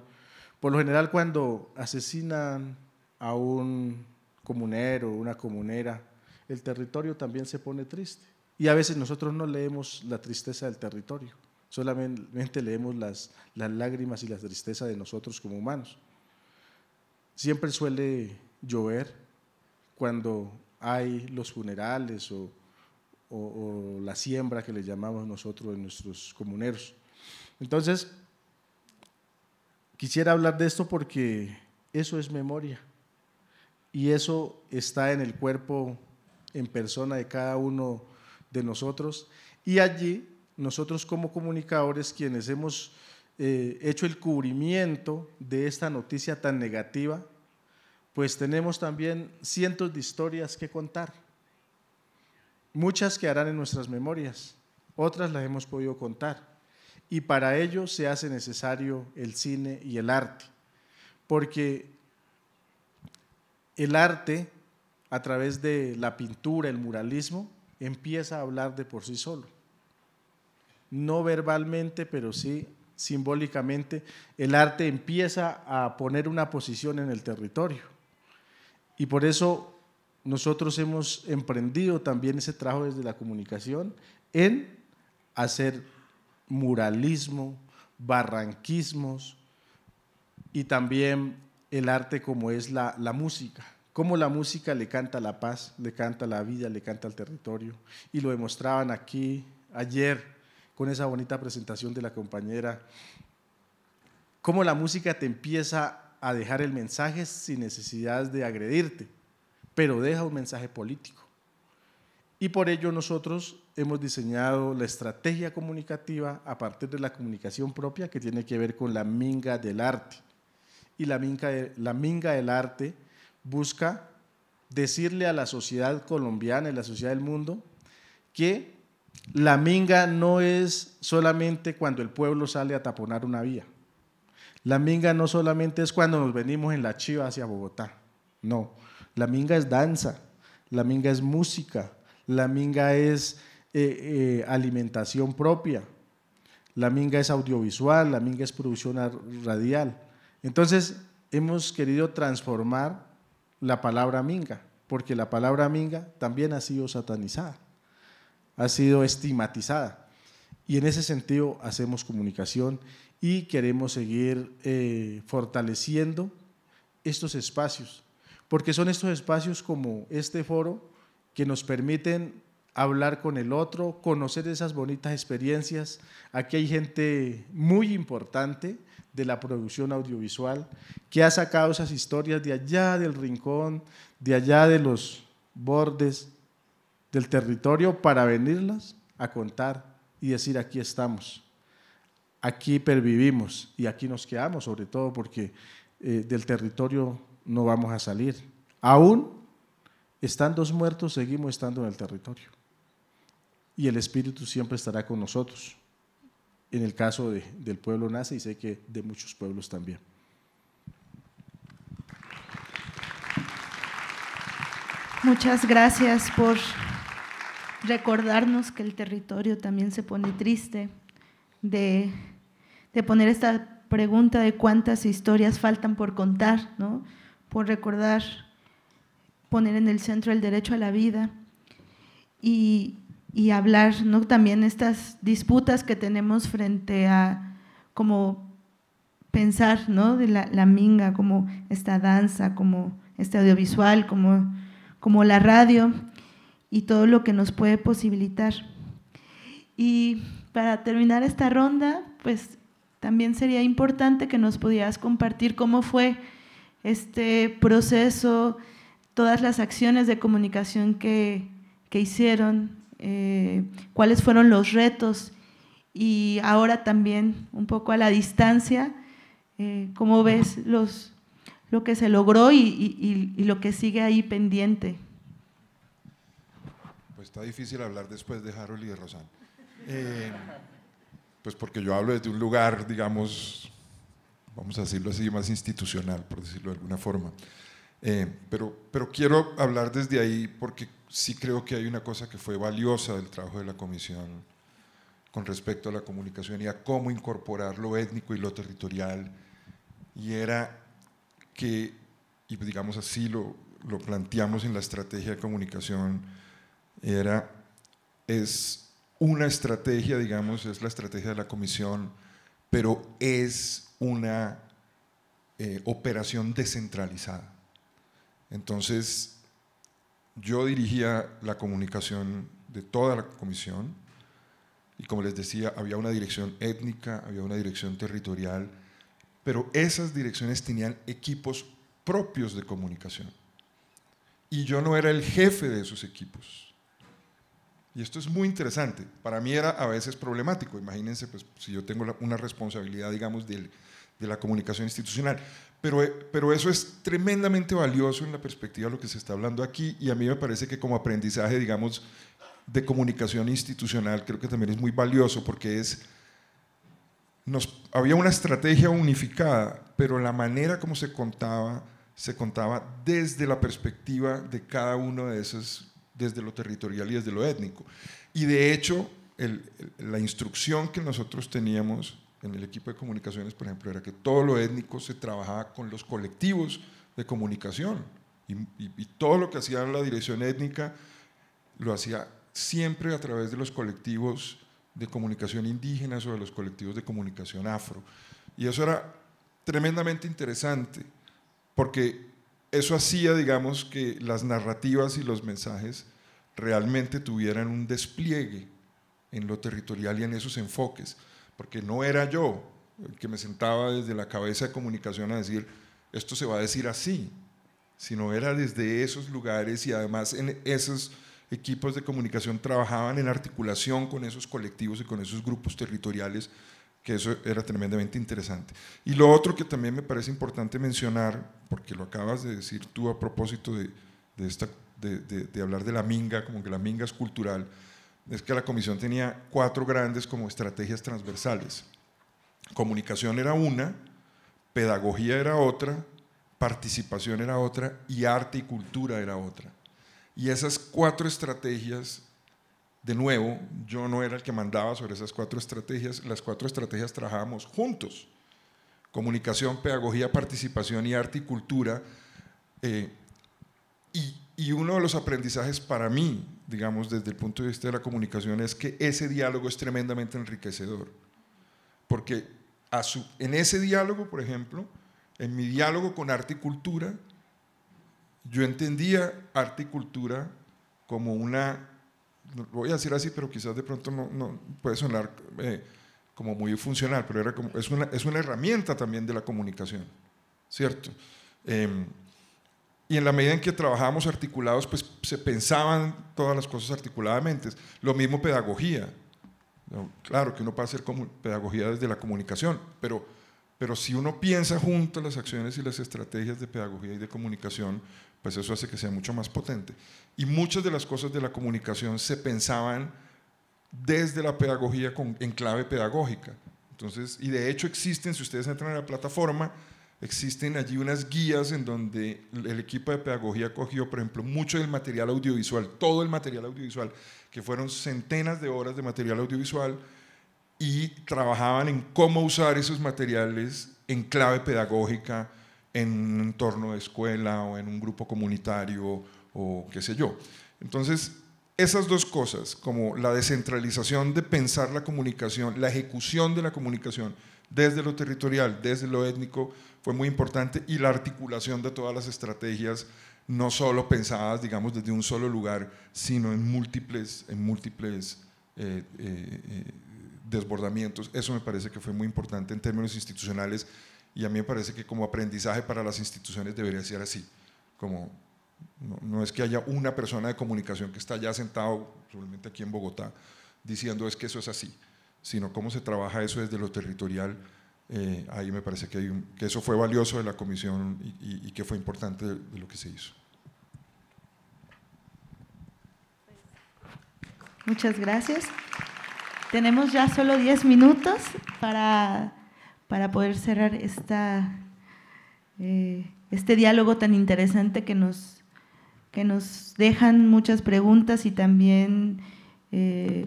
Por lo general, cuando asesinan a un comunero, una comunera, el territorio también se pone triste. Y a veces nosotros no leemos la tristeza del territorio, solamente leemos las lágrimas y la tristeza de nosotros como humanos. Siempre suele llover cuando hay los funerales o la siembra que le llamamos nosotros en nuestros comuneros. Entonces, quisiera hablar de esto porque eso es memoria y eso está en el cuerpo, en persona de cada uno de nosotros, y allí nosotros como comunicadores, quienes hemos hecho el cubrimiento de esta noticia tan negativa, pues tenemos también cientos de historias que contar. Muchas quedarán en nuestras memorias, otras las hemos podido contar, y para ello se hace necesario el cine y el arte, porque el arte, a través de la pintura, el muralismo, empieza a hablar de por sí solo. No verbalmente, pero sí simbólicamente, el arte empieza a poner una posición en el territorio. Y por eso nosotros hemos emprendido también ese trabajo desde la comunicación en hacer muralismo, barranquismos y también el arte como es la música. Cómo la música le canta la paz, le canta la vida, le canta al territorio. Y lo demostraban aquí ayer con esa bonita presentación de la compañera. Cómo la música te empieza a dejar el mensaje sin necesidad de agredirte, pero deja un mensaje político. Y por ello nosotros hemos diseñado la estrategia comunicativa a partir de la comunicación propia que tiene que ver con la minga del arte. Y la minga del arte busca decirle a la sociedad colombiana y la sociedad del mundo que la minga no es solamente cuando el pueblo sale a taponar una vía. La minga no solamente es cuando nos venimos en la chiva hacia Bogotá. No, la minga es danza, la minga es música, la minga es alimentación propia, la minga es audiovisual, la minga es producción radial. Entonces, hemos querido transformar la palabra minga, porque la palabra minga también ha sido satanizada, ha sido estigmatizada, y en ese sentido hacemos comunicación y queremos seguir fortaleciendo estos espacios, porque son estos espacios como este foro que nos permiten hablar con el otro, conocer esas bonitas experiencias. Aquí hay gente muy importante de la producción audiovisual que ha sacado esas historias de allá del rincón, de allá de los bordes del territorio para venirlas a contar y decir aquí estamos, aquí pervivimos y aquí nos quedamos, sobre todo porque del territorio no vamos a salir. Aún estando muertos seguimos estando en el territorio y el espíritu siempre estará con nosotros. En el caso del pueblo Nasa y sé que de muchos pueblos también. Muchas gracias por recordarnos que el territorio también se pone triste, de poner esta pregunta de cuántas historias faltan por contar, ¿no? Por recordar, poner en el centro el derecho a la vida y hablar, ¿no? También estas disputas que tenemos frente a como pensar, ¿no? De la minga, como esta danza, como este audiovisual, como la radio y todo lo que nos puede posibilitar. Y para terminar esta ronda, pues también sería importante que nos pudieras compartir cómo fue este proceso, todas las acciones de comunicación que hicieron cuáles fueron los retos y ahora también un poco a la distancia, ¿cómo ves lo que se logró y lo que sigue ahí pendiente? Pues está difícil hablar después de Harold y de Rosanne. Pues porque yo hablo desde un lugar, digamos, vamos a decirlo así, más institucional, por decirlo de alguna forma. Pero quiero hablar desde ahí porque sí creo que hay una cosa que fue valiosa del trabajo de la comisión con respecto a la comunicación y a cómo incorporar lo étnico y lo territorial, y era que, y digamos así lo planteamos en la estrategia de comunicación, es una estrategia, digamos, es la estrategia de la comisión, pero es una operación descentralizada. Entonces, yo dirigía la comunicación de toda la comisión y, como les decía, había una dirección étnica, había una dirección territorial, pero esas direcciones tenían equipos propios de comunicación y yo no era el jefe de esos equipos. Y esto es muy interesante, para mí era a veces problemático. Imagínense, pues, si yo tengo una responsabilidad, digamos, de la comunicación institucional, pero eso es tremendamente valioso en la perspectiva de lo que se está hablando aquí, y a mí me parece que como aprendizaje, digamos, de comunicación institucional, creo que también es muy valioso, porque había una estrategia unificada, pero la manera como se contaba desde la perspectiva de cada uno de esos, desde lo territorial y desde lo étnico. Y de hecho, la instrucción que nosotros teníamos en el equipo de comunicaciones, por ejemplo, era que todo lo étnico se trabajaba con los colectivos de comunicación, y todo lo que hacía la dirección étnica lo hacía siempre a través de los colectivos de comunicación indígenas o de los colectivos de comunicación afro. Y eso era tremendamente interesante, porque eso hacía, digamos, que las narrativas y los mensajes realmente tuvieran un despliegue en lo territorial y en esos enfoques, porque no era yo el que me sentaba desde la cabeza de comunicación a decir esto se va a decir así, sino era desde esos lugares, y además en esos equipos de comunicación trabajaban en articulación con esos colectivos y con esos grupos territoriales, que eso era tremendamente interesante. Y lo otro que también me parece importante mencionar, porque lo acabas de decir tú a propósito de hablar de la minga, como que la minga es cultural, es que la comisión tenía 4 grandes como estrategias transversales. Comunicación era una, pedagogía era otra, participación era otra y arte y cultura era otra. Y esas 4 estrategias, de nuevo, yo no era el que mandaba sobre esas 4 estrategias, las 4 estrategias trabajábamos juntos. Comunicación, pedagogía, participación y arte y cultura. Y uno de los aprendizajes para mí, digamos, desde el punto de vista de la comunicación, es que ese diálogo es tremendamente enriquecedor. Porque en ese diálogo, por ejemplo, en mi diálogo con arte y cultura, yo entendía arte y cultura como una, lo voy a decir así, pero quizás de pronto no puede sonar como muy funcional, pero es una herramienta también de la comunicación, ¿cierto? Y en la medida en que trabajábamos articulados, pues se pensaban todas las cosas articuladamente. Lo mismo pedagogía. Claro que uno puede hacer pedagogía desde la comunicación, pero si uno piensa junto las acciones y las estrategias de pedagogía y de comunicación, pues eso hace que sea mucho más potente. Y muchas de las cosas de la comunicación se pensaban desde la pedagogía en clave pedagógica. Entonces, y de hecho existen, si ustedes entran a la plataforma, existen allí unas guías en donde el equipo de pedagogía cogió, por ejemplo, mucho del material audiovisual, todo el material audiovisual, que fueron centenas de horas de material audiovisual, y trabajaban en cómo usar esos materiales en clave pedagógica, en un entorno de escuela o en un grupo comunitario o qué sé yo. Entonces, esas 2 cosas, como la descentralización de pensar la comunicación, la ejecución de la comunicación desde lo territorial, desde lo étnico, fue muy importante, y la articulación de todas las estrategias, no solo pensadas, digamos, desde un solo lugar, sino en múltiples desbordamientos. Eso me parece que fue muy importante en términos institucionales, y a mí me parece que como aprendizaje para las instituciones debería ser así, como No es que haya una persona de comunicación que está ya sentado, probablemente aquí en Bogotá, diciendo es que eso es así, sino cómo se trabaja eso desde lo territorial. Ahí me parece que eso fue valioso de la comisión y que fue importante de lo que se hizo. Muchas gracias. Tenemos ya solo 10 minutos para poder cerrar este diálogo tan interesante que nos dejan muchas preguntas y también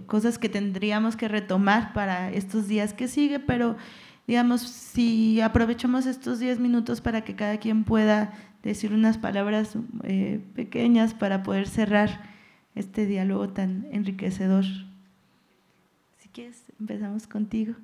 cosas que tendríamos que retomar para estos días que sigue, pero digamos, si aprovechamos estos 10 minutos para que cada quien pueda decir unas palabras pequeñas para poder cerrar este diálogo tan enriquecedor. Si quieres, empezamos contigo.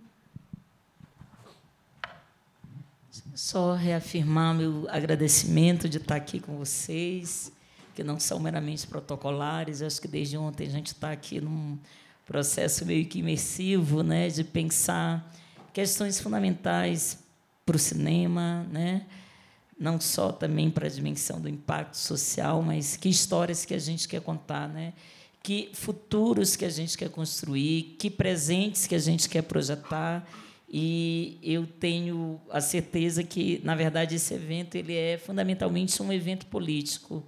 Só reafirmar meu agradecimento de estar aqui com vocês, que não são meramente protocolares. Eu acho que desde ontem a gente está aqui num processo meio que imersivo, né, de pensar questões fundamentais para o cinema, né, não só também para a dimensão do impacto social, mas que histórias que a gente quer contar, né, que futuros que a gente quer construir, que presentes que a gente quer projetar. E eu tenho a certeza que, na verdade, esse evento ele é fundamentalmente um evento político.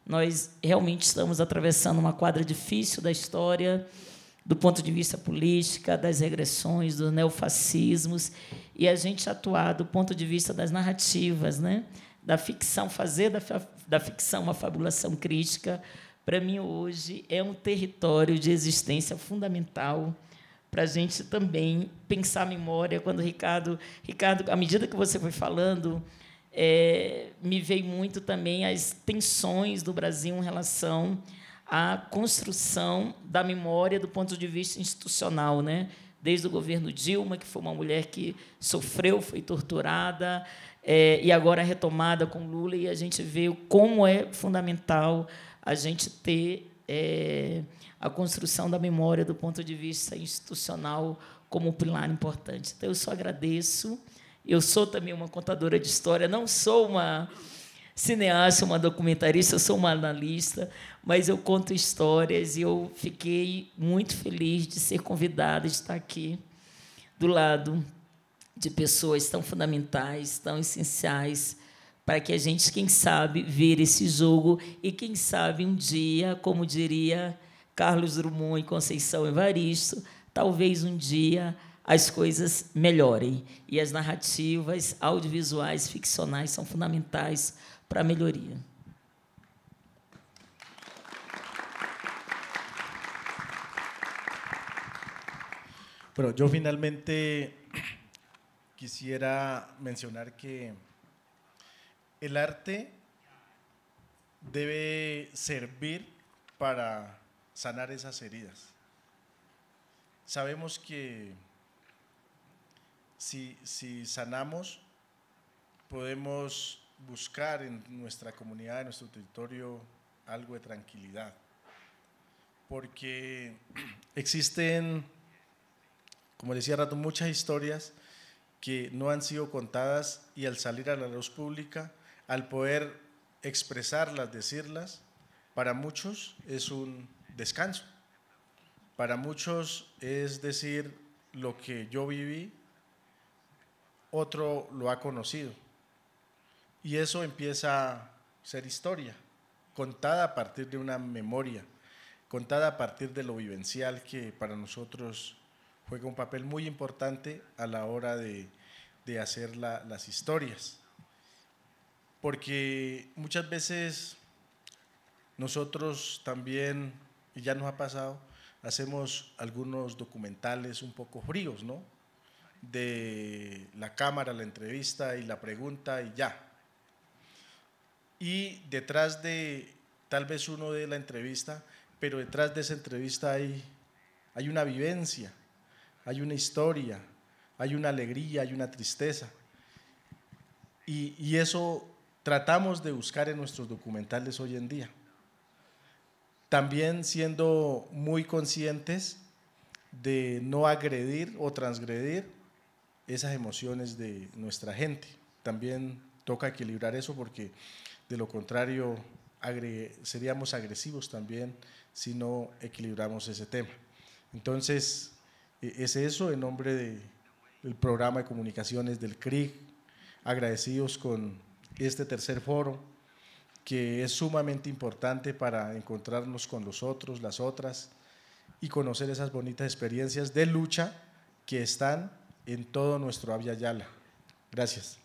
Nós realmente estamos atravessando uma quadra difícil da história, do ponto de vista política, das regressões, dos neofascismos, e a gente atuar do ponto de vista das narrativas, né? Da ficção, fazer da ficção uma fabulação crítica, para mim, hoje, é um território de existência fundamental para a gente também pensar a memória. Quando Ricardo, à medida que você foi falando, me veio muito também as tensões do Brasil em relação à construção da memória do ponto de vista institucional, né? Desde o governo Dilma, que foi uma mulher que sofreu, foi torturada, e agora retomada com Lula, e a gente vê como é fundamental a gente ter a construção da memória do ponto de vista institucional como um pilar importante. Então, eu só agradeço. Eu sou também uma contadora de história, não sou uma cineasta, uma documentarista, eu sou uma analista, mas eu conto histórias e eu fiquei muito feliz de ser convidada, de estar aqui do lado de pessoas tão fundamentais, tão essenciais, para que a gente, quem sabe, ver esse jogo e, quem sabe, um dia, como diria Carlos Drummond e Conceição Evaristo, talvez um dia as coisas melhorem. E as narrativas audiovisuais, ficcionais, são fundamentais para a melhoria. Bueno, yo finalmente quisiera mencionar que el arte debe servir para sanar esas heridas. Sabemos que si sanamos, podemos buscar en nuestra comunidad, en nuestro territorio, algo de tranquilidad. Porque existen, como decía rato, muchas historias que no han sido contadas, y al salir a la luz pública, al poder expresarlas, decirlas, para muchos es un descanso. Para muchos es decir, lo que yo viví, otro lo ha conocido. Y eso empieza a ser historia, contada a partir de una memoria, contada a partir de lo vivencial, que para nosotros juega un papel muy importante a la hora de hacer las historias. Porque muchas veces nosotros también, y ya nos ha pasado, hacemos algunos documentales un poco fríos, ¿no? De la cámara, la entrevista y la pregunta y ya. Y detrás de, tal vez uno de la entrevista, pero detrás de esa entrevista hay una vivencia, hay una historia, hay una alegría, hay una tristeza. Y eso tratamos de buscar en nuestros documentales hoy en día. También siendo muy conscientes de no agredir o transgredir esas emociones de nuestra gente. También toca equilibrar eso, porque de lo contrario seríamos agresivos también si no equilibramos ese tema. Entonces, es eso, en nombre del programa de comunicaciones del CRIG, agradecidos con este tercer foro, que es sumamente importante para encontrarnos con los otros, las otras, y conocer esas bonitas experiencias de lucha que están en todo nuestro Abya Yala. Gracias.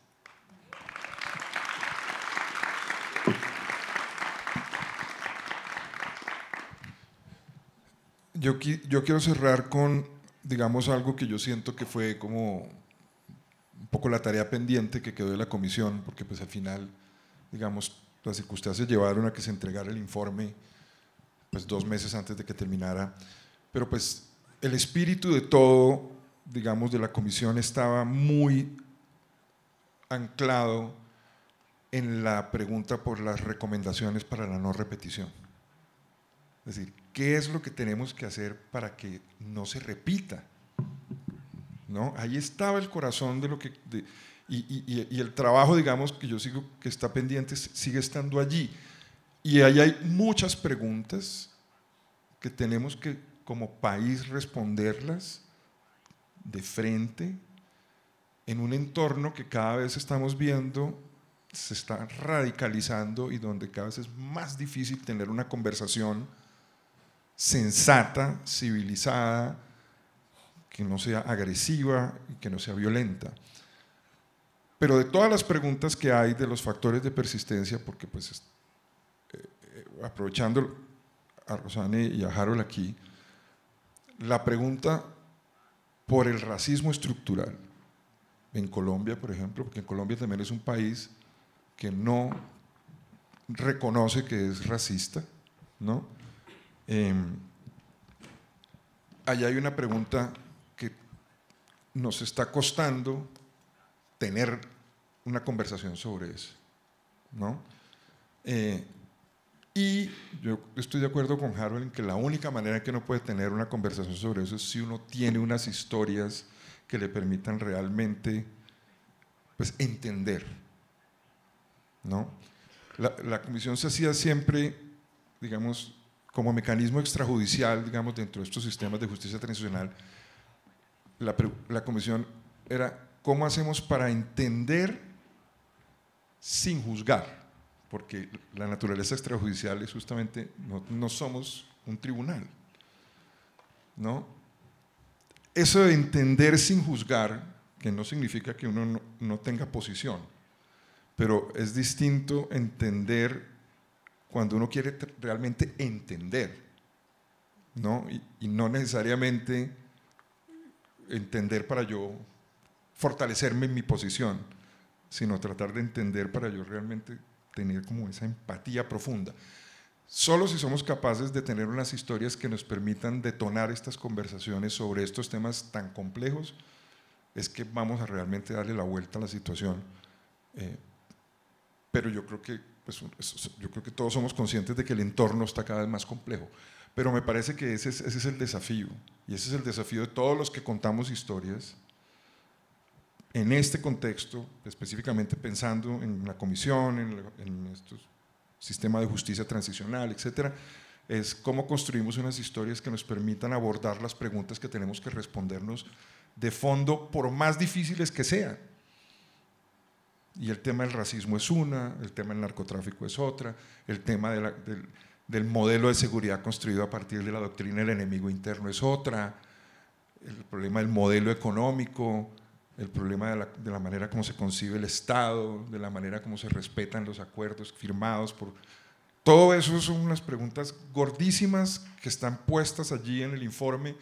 Yo quiero cerrar con, digamos, algo que yo siento que fue como un poco la tarea pendiente que quedó de la comisión, porque pues al final, digamos, las circunstancias llevaron a que se entregara el informe pues 2 meses antes de que terminara, pero pues el espíritu de todo, digamos, de la comisión estaba muy anclado en la pregunta por las recomendaciones para la no repetición. Es decir, ¿qué es lo que tenemos que hacer para que no se repita? ¿No? Ahí estaba el corazón de lo que… y el trabajo, digamos, que yo sigo que está pendiente, sigue estando allí. Y ahí hay muchas preguntas que tenemos que, como país, responderlas de frente en un entorno que cada vez estamos viendo se está radicalizando y donde cada vez es más difícil tener una conversación sensata, civilizada, que no sea agresiva y que no sea violenta. Pero de todas las preguntas que hay de los factores de persistencia, porque pues aprovechando a Rosane y a Harold aquí, la pregunta por el racismo estructural en Colombia, por ejemplo, porque en Colombia también es un país que no reconoce que es racista, ¿no? Allá hay una pregunta que nos está costando tener una conversación sobre eso, ¿no? Y yo estoy de acuerdo con Harold en que la única manera que uno puede tener una conversación sobre eso es si uno tiene unas historias que le permitan realmente pues, entender, ¿no? La comisión se hacía siempre, digamos, como mecanismo extrajudicial, digamos, dentro de estos sistemas de justicia transicional. La comisión era cómo hacemos para entender sin juzgar, porque la naturaleza extrajudicial es justamente, no somos un tribunal, ¿no? Eso de entender sin juzgar, que no significa que uno no tenga posición, pero es distinto entender cuando uno quiere realmente entender, ¿no? Y no necesariamente entender para yo fortalecerme en mi posición, sino tratar de entender para yo realmente tener como esa empatía profunda. Solo si somos capaces de tener unas historias que nos permitan detonar estas conversaciones sobre estos temas tan complejos, es que vamos a realmente darle la vuelta a la situación. Pero yo creo que, pues, yo creo que todos somos conscientes de que el entorno está cada vez más complejo. Pero me parece que ese es el desafío, y ese es el desafío de todos los que contamos historias, en este contexto, específicamente pensando en la comisión, en estos sistema de justicia transicional, etcétera, es cómo construimos unas historias que nos permitan abordar las preguntas que tenemos que respondernos de fondo, por más difíciles que sean. Y el tema del racismo es una, el tema del narcotráfico es otra, el tema del modelo de seguridad construido a partir de la doctrina del enemigo interno es otra, el problema del modelo económico, el problema de la manera como se concibe el Estado, de la manera como se respetan los acuerdos firmados por… Todo eso son unas preguntas gordísimas que están puestas allí en el informe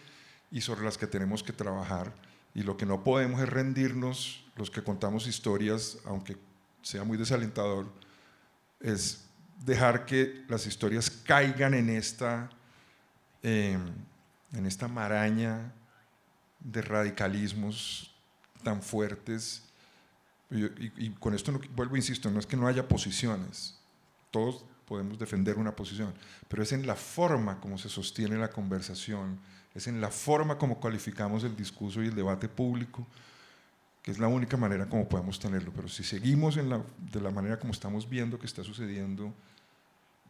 y sobre las que tenemos que trabajar, y lo que no podemos es rendirnos los que contamos historias, aunque sea muy desalentador, es dejar que las historias caigan en esta maraña de radicalismos tan fuertes, y con esto vuelvo, insisto, no es que no haya posiciones, todos podemos defender una posición, pero es en la forma como se sostiene la conversación, es en la forma como calificamos el discurso y el debate público, que es la única manera como podemos tenerlo. Pero si seguimos de la manera como estamos viendo que está sucediendo,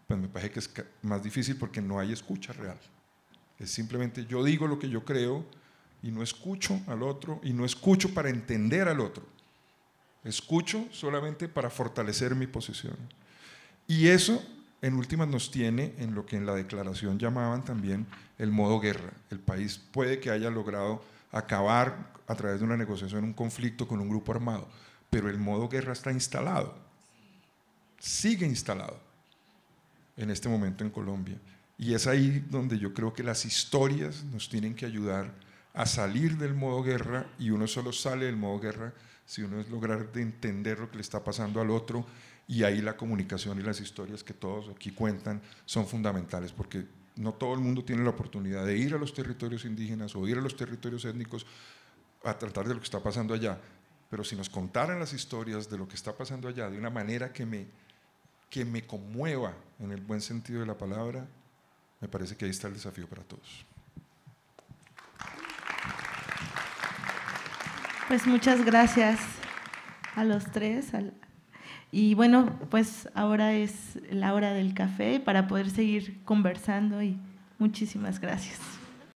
pues me parece que es más difícil porque no hay escucha real. Es simplemente yo digo lo que yo creo y no escucho al otro, y no escucho para entender al otro. Escucho solamente para fortalecer mi posición. Y eso, en últimas, nos tiene en lo que en la declaración llamaban también el modo guerra. El país puede que haya logrado acabar a través de una negociación un conflicto con un grupo armado, pero el modo guerra está instalado, sigue instalado en este momento en Colombia. Y es ahí donde yo creo que las historias nos tienen que ayudar a salir del modo guerra, y uno solo sale del modo guerra si uno es lograr de entender lo que le está pasando al otro, y ahí la comunicación y las historias que todos aquí cuentan son fundamentales, porque no todo el mundo tiene la oportunidad de ir a los territorios indígenas o ir a los territorios étnicos a tratar de lo que está pasando allá, pero si nos contaran las historias de lo que está pasando allá de una manera que me conmueva en el buen sentido de la palabra, me parece que ahí está el desafío para todos. Pues muchas gracias a los tres. Y bueno, pues ahora es la hora del café para poder seguir conversando, y muchísimas gracias.